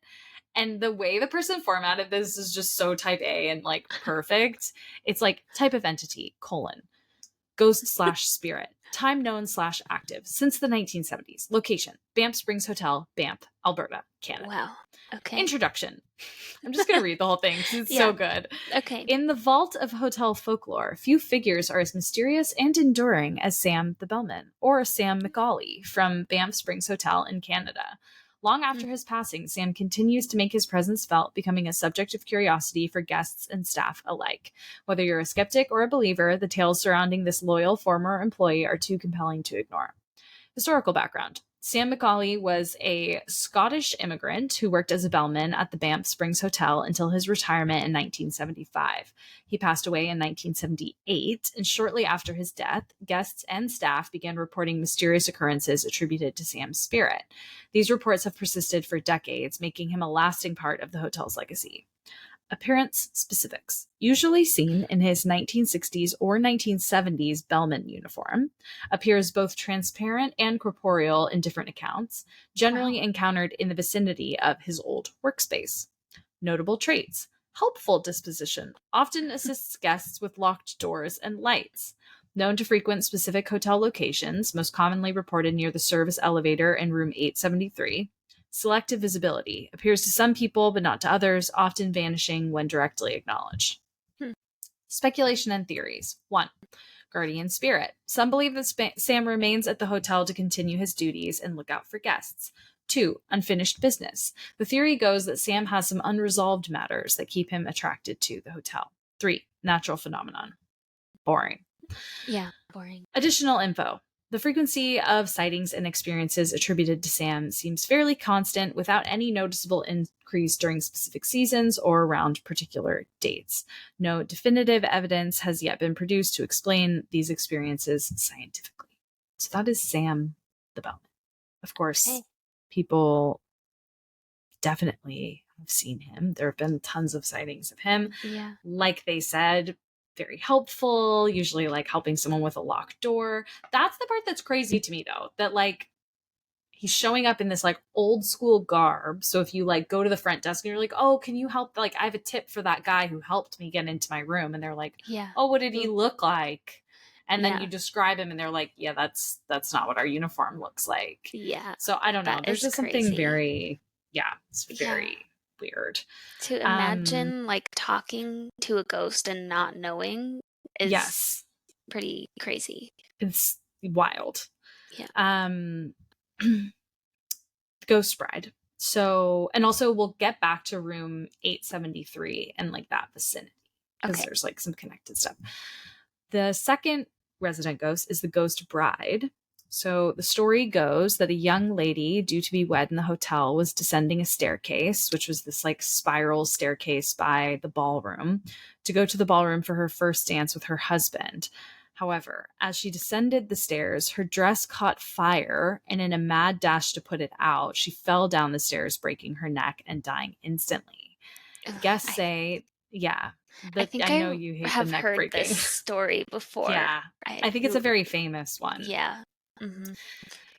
And the way the person formatted this is just so type A and like perfect. It's like type of entity, ghost/spirit, time known / active since the 1970s. Location, Banff Springs Hotel, Banff, Alberta, Canada. Wow. Okay. Introduction. I'm just going to read the whole thing because it's so good. Okay. In the vault of hotel folklore, few figures are as mysterious and enduring as Sam the Bellman or Sam McAuley from Banff Springs Hotel in Canada. Long after his passing, Sam continues to make his presence felt, becoming a subject of curiosity for guests and staff alike. Whether you're a skeptic or a believer, the tales surrounding this loyal former employee are too compelling to ignore. Historical background. Sam McAuley was a Scottish immigrant who worked as a bellman at the Banff Springs Hotel until his retirement in 1975. He passed away in 1978, and shortly after his death, guests and staff began reporting mysterious occurrences attributed to Sam's spirit. These reports have persisted for decades, making him a lasting part of the hotel's legacy. Appearance specifics. Usually seen in his 1960s or 1970s bellman uniform, appears both transparent and corporeal in different accounts, generally encountered in the vicinity of his old workspace. Notable traits. Helpful disposition, often assists guests with locked doors and lights. Known to frequent specific hotel locations, most commonly reported near the service elevator in room 873. Selective visibility, appears to some people but not to others, often vanishing when directly acknowledged. Speculation and theories. 1. Guardian spirit. Some believe that Sam remains at the hotel to continue his duties and look out for guests. 2. Unfinished business. The theory goes that Sam has some unresolved matters that keep him attracted to the hotel. 3. Natural phenomenon. Boring. Yeah, boring. Additional info. The frequency of sightings and experiences attributed to Sam seems fairly constant without any noticeable increase during specific seasons or around particular dates. No definitive evidence has yet been produced to explain these experiences scientifically. So that is Sam the Bellman. Of course, people definitely have seen him. There have been tons of sightings of him. Yeah. Like they said, very helpful, usually like helping someone with a locked door. That's the part that's crazy to me though, that like he's showing up in this like old school garb. So if you like go to the front desk and you're like, oh, can you help? Like I have a tip for that guy who helped me get into my room. And they're like, oh, what did he look like? And then you describe him and they're like, yeah, that's not what our uniform looks like. Yeah. So I don't know. There's just something very, it's very weird. To imagine like talking to a ghost and not knowing is pretty crazy. It's wild. Yeah. Ghost Bride. So, and also we'll get back to room 873 and like that vicinity because there's like some connected stuff. The second resident ghost is the Ghost Bride. So the story goes that a young lady due to be wed in the hotel was descending a staircase, which was this like spiral staircase by the ballroom, to go to the ballroom for her first dance with her husband. However, as she descended the stairs, her dress caught fire, and in a mad dash to put it out, she fell down the stairs, breaking her neck and dying instantly. Guests say, I think I know you hate have the neck heard breaking. this story before. Yeah, I think it's a very famous one. Yeah. Mm-hmm.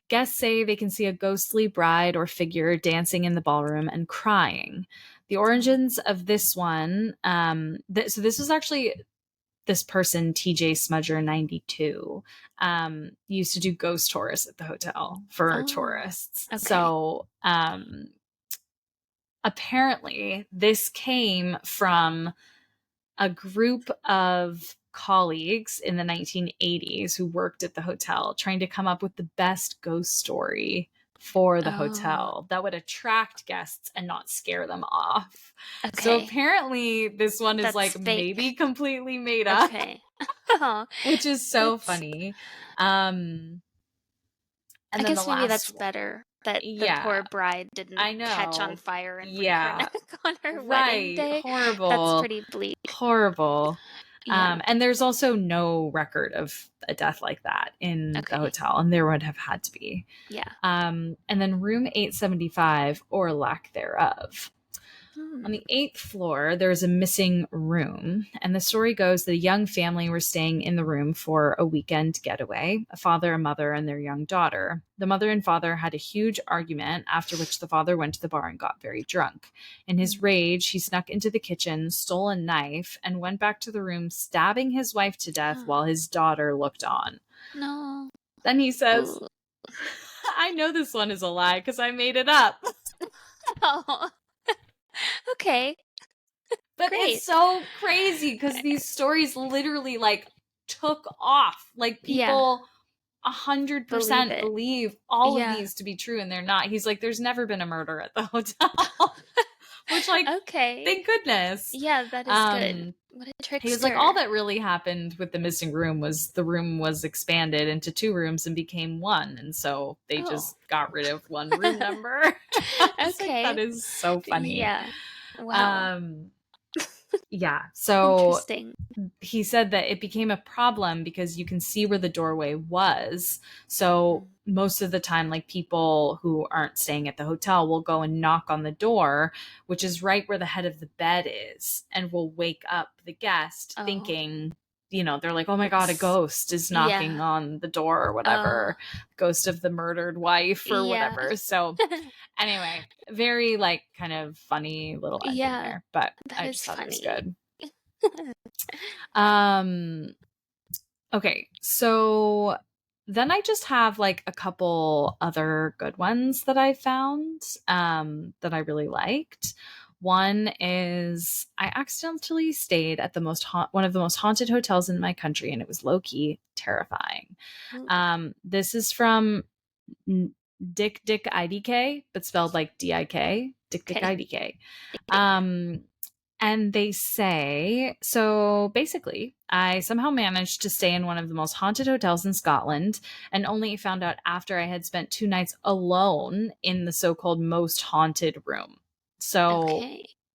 Guests say they can see a ghostly bride or figure dancing in the ballroom and crying. The origins of this one, so this was actually this person, TJ Smudger 92, used to do ghost tours at the hotel for tourists. So apparently this came from a group of colleagues in the 1980s who worked at the hotel trying to come up with the best ghost story for the hotel that would attract guests and not scare them off. So Okay. apparently this one is That's like fake. maybe completely made up, Okay. which is so funny. And I then the guess maybe last that's one, better that the yeah, poor bride didn't I catch on know. fire and break her Yeah, neck on her wedding right. day. That's Horrible. pretty bleak. Horrible. Yeah. And there's also no record of a death like that in the Okay. hotel, and there would have had to be. Yeah. And then room 875, or lack thereof. On the 8th floor, there's a missing room, and the story goes that a young family were staying in the room for a weekend getaway, a father, a mother, and their young daughter. The mother and father had a huge argument, after which the father went to the bar and got very drunk. In his rage, he snuck into the kitchen, stole a knife, and went back to the room, stabbing his wife to death while his daughter looked on. No. Then he says, I know this one is a lie because I made it up. Oh. Okay. But Great. it's so crazy because these stories literally like took off. Like people 100% believe all of these to be true, and they're not. He's like, there's never been a murder at the hotel. Which, like, thank goodness. Yeah, that is good. What a trickster. He was like, all that really happened with the missing room was the room was expanded into 2 rooms and became 1. And so they just got rid of 1 room number. Like, that is so funny. Yeah. Wow. Yeah. So interesting. He said that it became a problem because you can see where the doorway was. So most of the time, like, people who aren't staying at the hotel will go and knock on the door, which is right where the head of the bed is, and will wake up the guest thinking, you know, they're like, oh my God, a ghost is knocking on the door or whatever. Ghost of the murdered wife or whatever. So anyway, very like kind of funny little ending there, but I just thought it was good. Okay, so then I just have like a couple other good ones that I found that I really liked. One is I accidentally stayed at the one of the most haunted hotels in my country, and it was low-key terrifying. This is from Dick IDK, but spelled like DIK. Dick IDK. And they say, so basically, I somehow managed to stay in one of the most haunted hotels in Scotland, and only found out after I had spent 2 nights alone in the so-called most haunted room. So,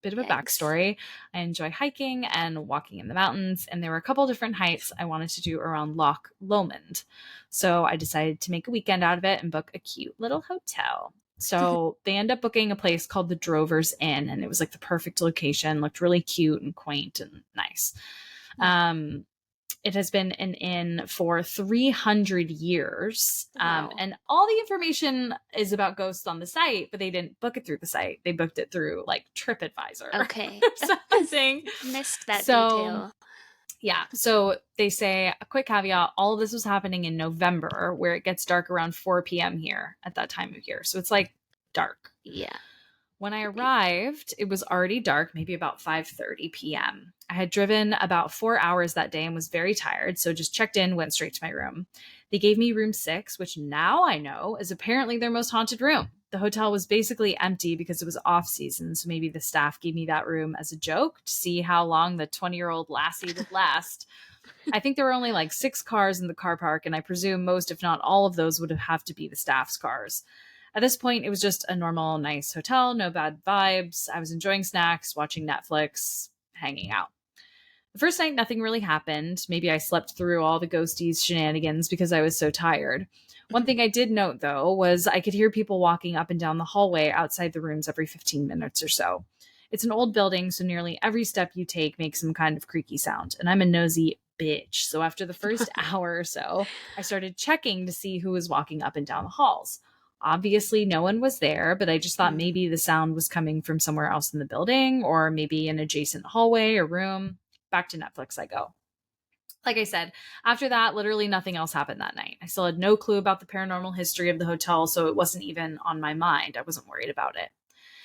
bit of a backstory. I enjoy hiking and walking in the mountains, and there were a couple different hikes I wanted to do around Loch Lomond. So I decided to make a weekend out of it and book a cute little hotel. So they end up booking a place called the Drover's Inn, and it was like the perfect location, looked really cute and quaint and nice. It has been an inn for 300 years. And all the information is about ghosts on the site, but they didn't book it through the site. They booked it through like TripAdvisor. Okay. Something. Missed that detail. Yeah. So they say, a quick caveat, all of this was happening in November, where it gets dark around 4 p.m. here at that time of year. So it's like dark. Yeah. When I arrived, it was already dark, maybe about 5:30 p.m. I had driven about 4 hours that day and was very tired, so just checked in, went straight to my room. They gave me room 6, which now I know is apparently their most haunted room. The hotel was basically empty because it was off season, so maybe the staff gave me that room as a joke to see how long the 20-year-old lassie would last. I think there were only like 6 cars in the car park, and I presume most, if not all of those, would have to be the staff's cars. At this point, it was just a normal, nice hotel, no bad vibes. I was enjoying snacks, watching Netflix, hanging out. The first night, nothing really happened. Maybe I slept through all the ghosties shenanigans because I was so tired. One thing I did note, though, was I could hear people walking up and down the hallway outside the rooms every 15 minutes or so. It's an old building, so nearly every step you take makes some kind of creaky sound, and I'm a nosy bitch. So after the first hour or so, I started checking to see who was walking up and down the halls. Obviously, no one was there, but I just thought maybe the sound was coming from somewhere else in the building, or maybe an adjacent hallway or room. Back to Netflix I go. Like I said, after that, literally nothing else happened that night. I still had no clue about the paranormal history of the hotel, so it wasn't even on my mind. I wasn't worried about it.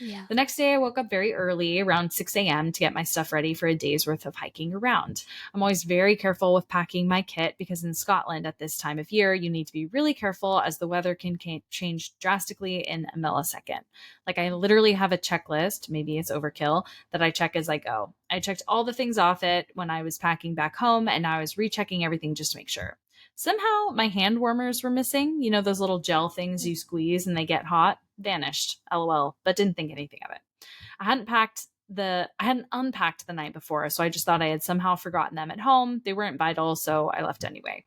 Yeah. The next day, I woke up very early, around 6 a.m., to get my stuff ready for a day's worth of hiking around. I'm always very careful with packing my kit because in Scotland at this time of year, you need to be really careful as the weather can change drastically in a millisecond. Like, I literally have a checklist, maybe it's overkill, that I check as I go. I checked all the things off it when I was packing back home, and now I was rechecking everything just to make sure. Somehow my hand warmers were missing. You know, those little gel things you squeeze and they get hot? Vanished. LOL. But didn't think anything of it. I hadn't unpacked the night before, so I just thought I had somehow forgotten them at home. They weren't vital, so I left anyway.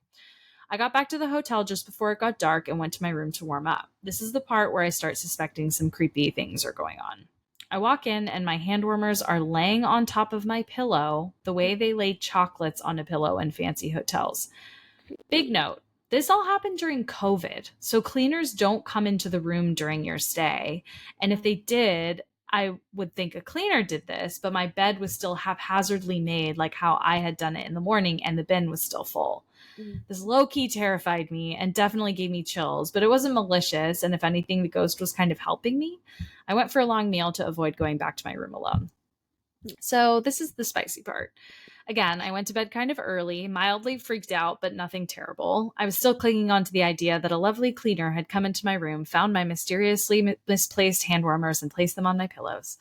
I got back to the hotel just before it got dark and went to my room to warm up. This is the part where I start suspecting some creepy things are going on. I walk in and my hand warmers are laying on top of my pillow the way they lay chocolates on a pillow in fancy hotels. Big note. This all happened during COVID, so cleaners don't come into the room during your stay. And if they did, I would think a cleaner did this, but my bed was still haphazardly made like how I had done it in the morning and the bin was still full. This low-key terrified me and definitely gave me chills, but it wasn't malicious, and if anything, the ghost was kind of helping me. I went for a long meal to avoid going back to my room alone. So this is the spicy part. Again, I went to bed kind of early, mildly freaked out, but nothing terrible. I was still clinging on to the idea that a lovely cleaner had come into my room, found my mysteriously misplaced hand warmers, and placed them on my pillows.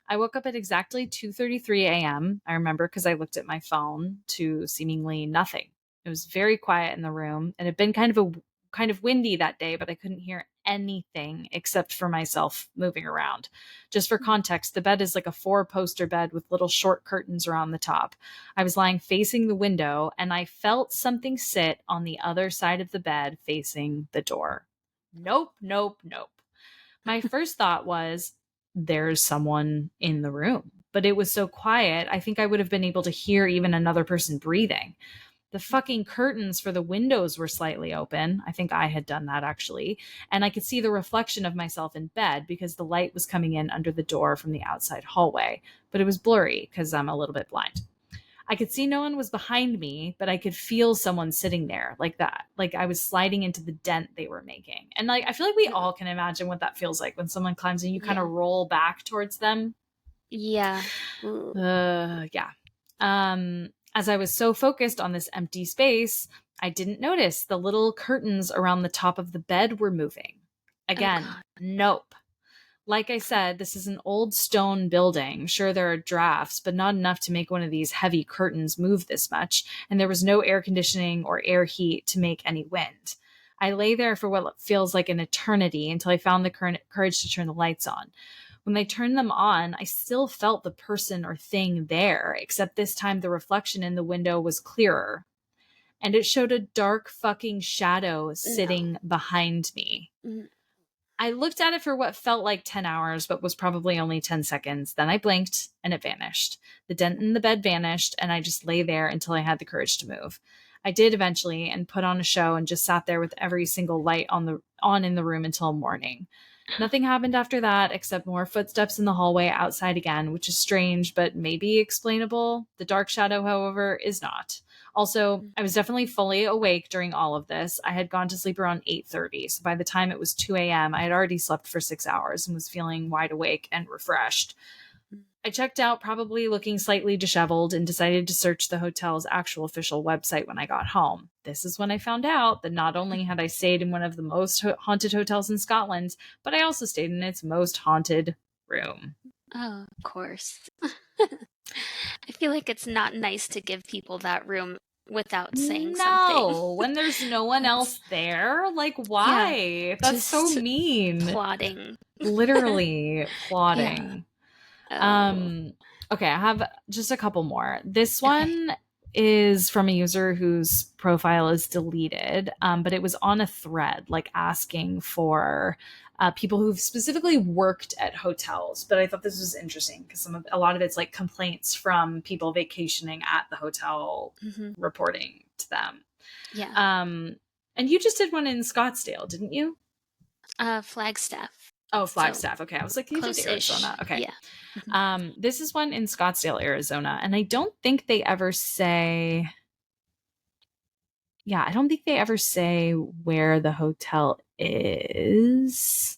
I woke up at exactly 2:33 a.m. I remember because I looked at my phone to seemingly nothing. It was very quiet in the room. It had been kind of windy that day, but I couldn't hear anything except for myself moving around. Just for context, the bed is like a 4-poster bed with little short curtains around the top. I was lying facing the window and I felt something sit on the other side of the bed facing the door. Nope, nope, nope. My first thought was, there's someone in the room. But it was so quiet, I think I would have been able to hear even another person breathing. The fucking curtains for the windows were slightly open. I think I had done that actually. And I could see the reflection of myself in bed because the light was coming in under the door from the outside hallway. But it was blurry because I'm a little bit blind. I could see no one was behind me, but I could feel someone sitting there like that. Like I was sliding into the dent they were making. And like I feel like we all can imagine what that feels like when someone climbs and you kind of roll back towards them. Yeah. Yeah. As I was so focused on this empty space, I didn't notice the little curtains around the top of the bed were moving. Again, nope. Like I said, this is an old stone building. Sure, there are drafts, but not enough to make one of these heavy curtains move this much, and there was no air conditioning or air heat to make any wind. I lay there for what feels like an eternity until I found the courage to turn the lights on. When they turned them on, I still felt the person or thing there, except this time the reflection in the window was clearer. And it showed a dark fucking shadow sitting behind me. I looked at it for what felt like 10 hours, but was probably only 10 seconds. Then I blinked and it vanished. The dent in the bed vanished, and I just lay there until I had the courage to move. I did eventually and put on a show and just sat there with every single light on in the room until morning. Nothing happened after that except more footsteps in the hallway outside again, which is strange, but maybe explainable. The dark shadow, however, is not. Also, I was definitely fully awake during all of this. I had gone to sleep around 8:30, so by the time it was 2 a.m., I had already slept for 6 hours and was feeling wide awake and refreshed. I checked out, probably looking slightly disheveled, and decided to search the hotel's actual official website when I got home. This is when I found out that not only had I stayed in one of the most haunted hotels in Scotland, but I also stayed in its most haunted room. Oh, of course. I feel like it's not nice to give people that room without saying something. No, when there's no one else there, like why? Yeah, That's so mean. Plotting. Literally plotting. Okay, I have just a couple more. This one is from a user whose profile is deleted, but it was on a thread, like asking for people who've specifically worked at hotels. But I thought this was interesting because a lot of it's like complaints from people vacationing at the hotel, reporting to them. Yeah. And you just did one in Scottsdale, didn't you? Flagstaff. Oh, Flagstaff. Okay. I was like, you did Arizona. Okay. Yeah. This is one in Scottsdale, Arizona. And I don't think they ever say, I don't think they ever say where the hotel is.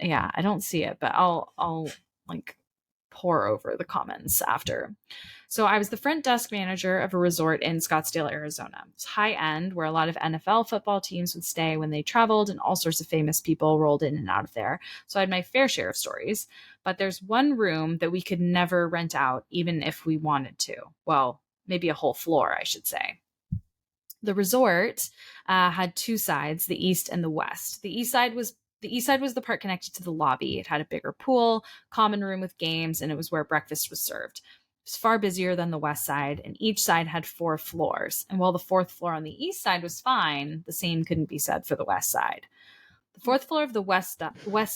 Yeah, I don't see it, but I'll like pour over the comments after. So I was the front desk manager of a resort in Scottsdale, Arizona. It's high end, where a lot of NFL football teams would stay when they traveled, and all sorts of famous people rolled in and out of there. So I had my fair share of stories. But there's one room that we could never rent out, even if we wanted to. Well, maybe a whole floor, I should say. The resort had two sides, the east and the west. The east side was the part connected to the lobby. It had a bigger pool, common room with games, and it was where breakfast was served. It was far busier than the west side, and each side had 4 floors. And while the fourth floor on the east side was fine, the same couldn't be said for the west side. The fourth floor of the west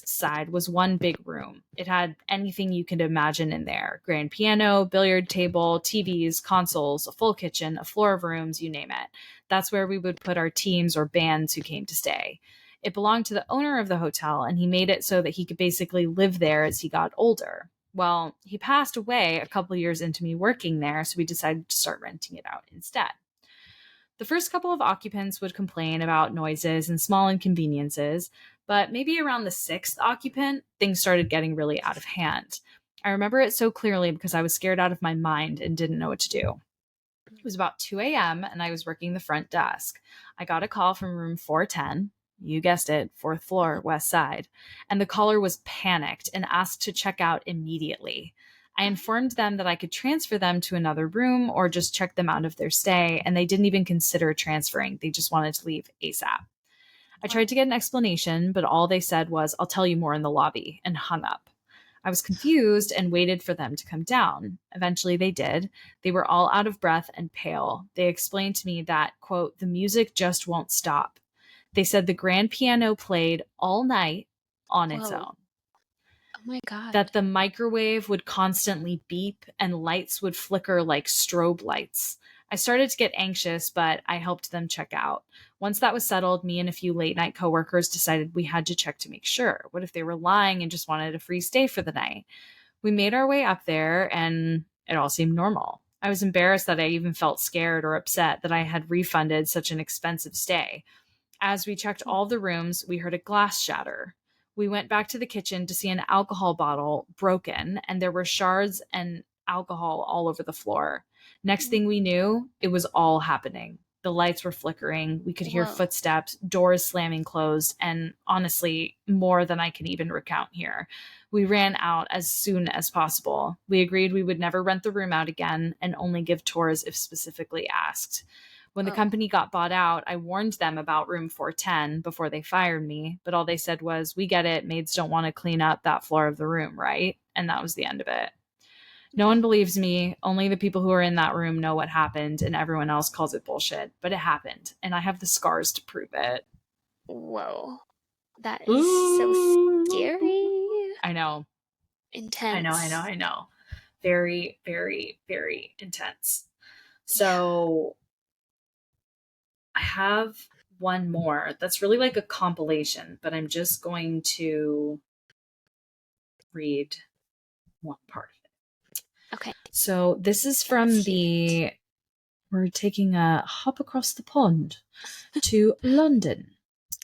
side was one big room. It had anything you could imagine in there: grand piano, billiard table, TVs, consoles, a full kitchen, a floor of rooms, you name it. That's where we would put our teams or bands who came to stay. It belonged to the owner of the hotel, and he made it so that he could basically live there as he got older. Well, he passed away a couple years into me working there, so we decided to start renting it out instead. The first couple of occupants would complain about noises and small inconveniences, but maybe around the sixth occupant, things started getting really out of hand. I remember it so clearly because I was scared out of my mind and didn't know what to do. It was about 2 a.m., and I was working the front desk. I got a call from room 410. You guessed it, fourth floor, west side. And the caller was panicked and asked to check out immediately. I informed them that I could transfer them to another room or just check them out of their stay, and they didn't even consider transferring. They just wanted to leave ASAP. I tried to get an explanation, but all they said was, "I'll tell you more in the lobby," and hung up. I was confused and waited for them to come down. Eventually they did. They were all out of breath and pale. They explained to me that, quote, "the music just won't stop." They said the grand piano played all night on its Whoa. own, Oh my God. that the microwave would constantly beep and lights would flicker like strobe lights. I started to get anxious, but I helped them check out. Once that was settled, me and a few late night coworkers decided we had to check to make sure. What if they were lying and just wanted a free stay for the night? We made our way up there, and it all seemed normal. I was embarrassed that I even felt scared or upset that I had refunded such an expensive stay. As we checked all the rooms, we heard a glass shatter. We went back to the kitchen to see an alcohol bottle broken, and there were shards and alcohol all over the floor. Next thing we knew, it was all happening. The lights were flickering. We could hear Whoa. footsteps, doors slamming closed, and honestly, more than I can even recount here. We ran out as soon as possible. We agreed we would never rent the room out again and only give tours if specifically asked. When the Oh. company got bought out, I warned them about room 410 before they fired me, but all they said was, "We get it. Maids don't want to clean up that floor of the room, right?" And that was the end of it. No one believes me. Only the people who are in that room know what happened, and everyone else calls it bullshit. But it happened, and I have the scars to prove it. Whoa. That is so scary. I know. Intense. I know. Very, very, very intense. So I have one more that's really like a compilation, but I'm just going to read one part of it. Okay. So this is from we're taking a hop across the pond to London.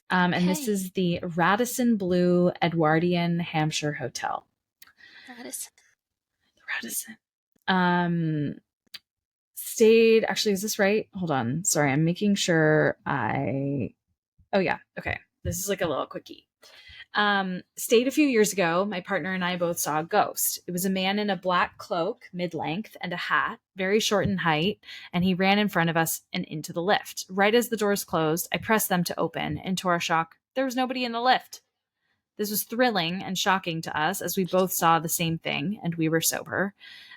And this Okay. is the Radisson Blu Edwardian Hampshire Hotel. Radisson. Stayed, actually, is this right? Hold on. Sorry, I'm making sure oh yeah, okay. This is like a little quickie. Stayed a few years ago. My partner and I both saw a ghost. It was a man in a black cloak, mid-length, and a hat, very short in height, and he ran in front of us and into the lift. Right as the doors closed, I pressed them to open, and to our shock, there was nobody in the lift. This was thrilling and shocking to us as we both saw the same thing, and we were sober.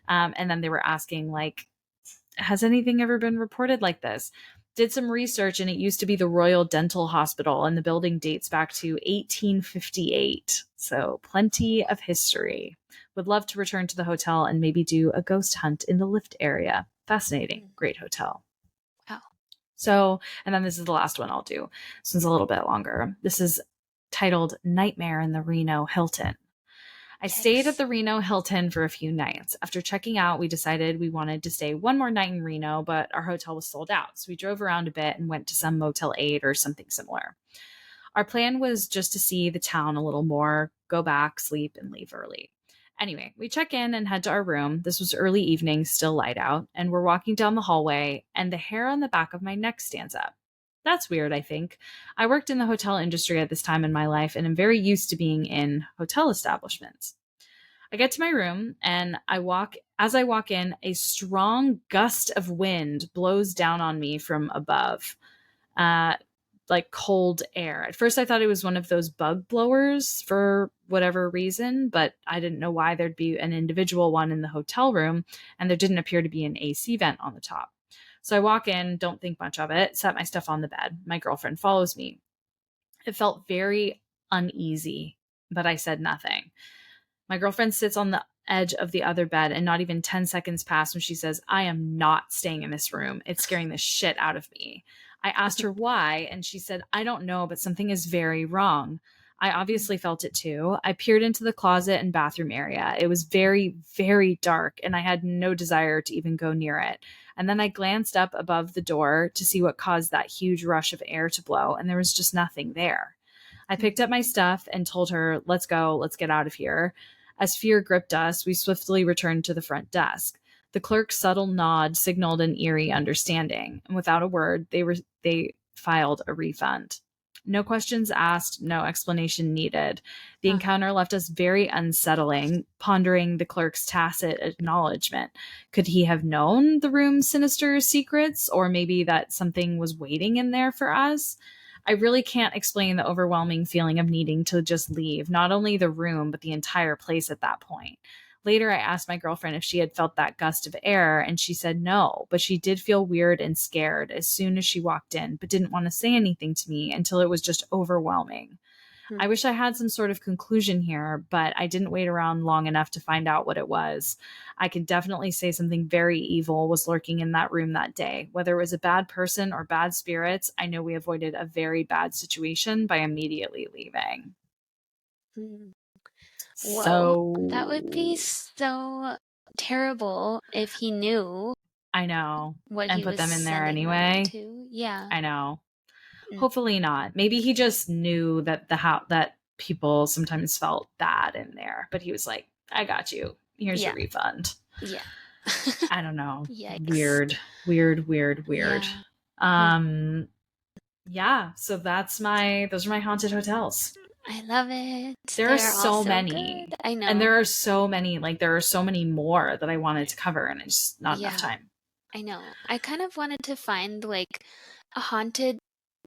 And then they were asking, like, has anything ever been reported like this? Did some research, and it used to be the Royal Dental Hospital, and the building dates back to 1858. So plenty of history. Would love to return to the hotel and maybe do a ghost hunt in the lift area. Fascinating. Great hotel. Wow. So, and then this is the last one I'll do. This one's a little bit longer. This is titled Nightmare in the Reno Hilton. I stayed at the Reno Hilton for a few nights. After checking out, we decided we wanted to stay one more night in Reno, but our hotel was sold out. So we drove around a bit and went to some Motel 8 or something similar. Our plan was just to see the town a little more, go back, sleep, and leave early. Anyway, we check in and head to our room. This was early evening, still light out, and we're walking down the hallway, and the hair on the back of my neck stands up. That's weird, I think. I worked in the hotel industry at this time in my life, and I'm very used to being in hotel establishments. I get to my room, and as I walk in, a strong gust of wind blows down on me from above. Like cold air. At first I thought it was one of those bug blowers for whatever reason, but I didn't know why there'd be an individual one in the hotel room, and there didn't appear to be an AC vent on the top. So I walk in, don't think much of it, set my stuff on the bed. My girlfriend follows me. It felt very uneasy, but I said nothing. My girlfriend sits on the edge of the other bed, and not even 10 seconds pass when she says, I am not staying in this room. It's scaring the shit out of me. I asked her why, and she said, I don't know, but something is very wrong. I obviously felt it too. I peered into the closet and bathroom area. It was very, very dark, and I had no desire to even go near it. And then I glanced up above the door to see what caused that huge rush of air to blow, and there was just nothing there. I picked up my stuff and told her, let's go, let's get out of here. As fear gripped us, we swiftly returned to the front desk. The clerk's subtle nod signaled an eerie understanding, and without a word, they filed a refund. No questions asked, no explanation needed. The encounter left us very unsettling, pondering the clerk's tacit acknowledgement. Could he have known the room's sinister secrets, or maybe that something was waiting in there for us? I really can't explain the overwhelming feeling of needing to just leave, not only the room, but the entire place at that point. Later, I asked my girlfriend if she had felt that gust of air, and she said no, but she did feel weird and scared as soon as she walked in, but didn't want to say anything to me until it was just overwhelming. I wish I had some sort of conclusion here, but I didn't wait around long enough to find out what it was. I can definitely say something very evil was lurking in that room that day. Whether it was a bad person or bad spirits, I know we avoided a very bad situation by immediately leaving. Whoa, that would be so terrible if he knew. I know. What and he put was them in there sending them anyway. to. Yeah. I know. Mm. Hopefully not. Maybe he just knew that that people sometimes felt bad in there, but he was like, I got you. Here's your refund. Yeah. I don't know. Yikes. Weird. Yeah. Yeah, so those are my haunted hotels. I love it. There are so many. Good. I know. And there are so many, there are so many more that I wanted to cover, and it's just not enough time. I know. I kind of wanted to find like a haunted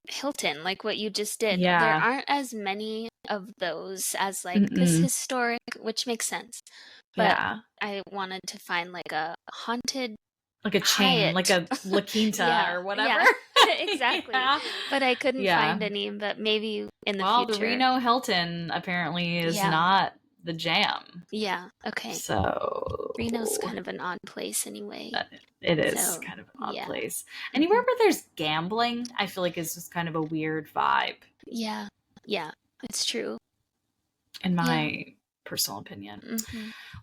Hilton, like what you just did. Yeah. There aren't as many of those as like this historic, which makes sense. But I wanted to find like a haunted, like a chain, Hyatt. like a La Quinta or whatever. Exactly. But I couldn't find any, but maybe in the future. The Reno Hilton apparently is not the jam. Yeah. Okay. So Reno's kind of an odd place anyway. It is kind of an odd place. Anywhere where there's gambling, I feel like is just kind of a weird vibe. Yeah. Yeah. It's true. In my personal opinion.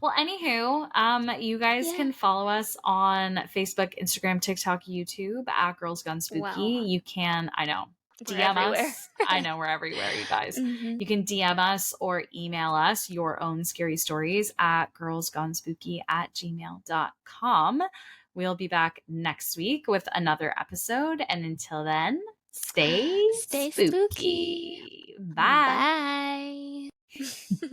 Well, anywho, you guys can follow us on Facebook, Instagram, TikTok, YouTube at Girls Gone Spooky. Wow. You can, DM us. I know we're everywhere, you guys. You can DM us or email us your own scary stories at girlsgonespooky@gmail.com. We'll be back next week with another episode. And until then, stay spooky. Bye. Bye.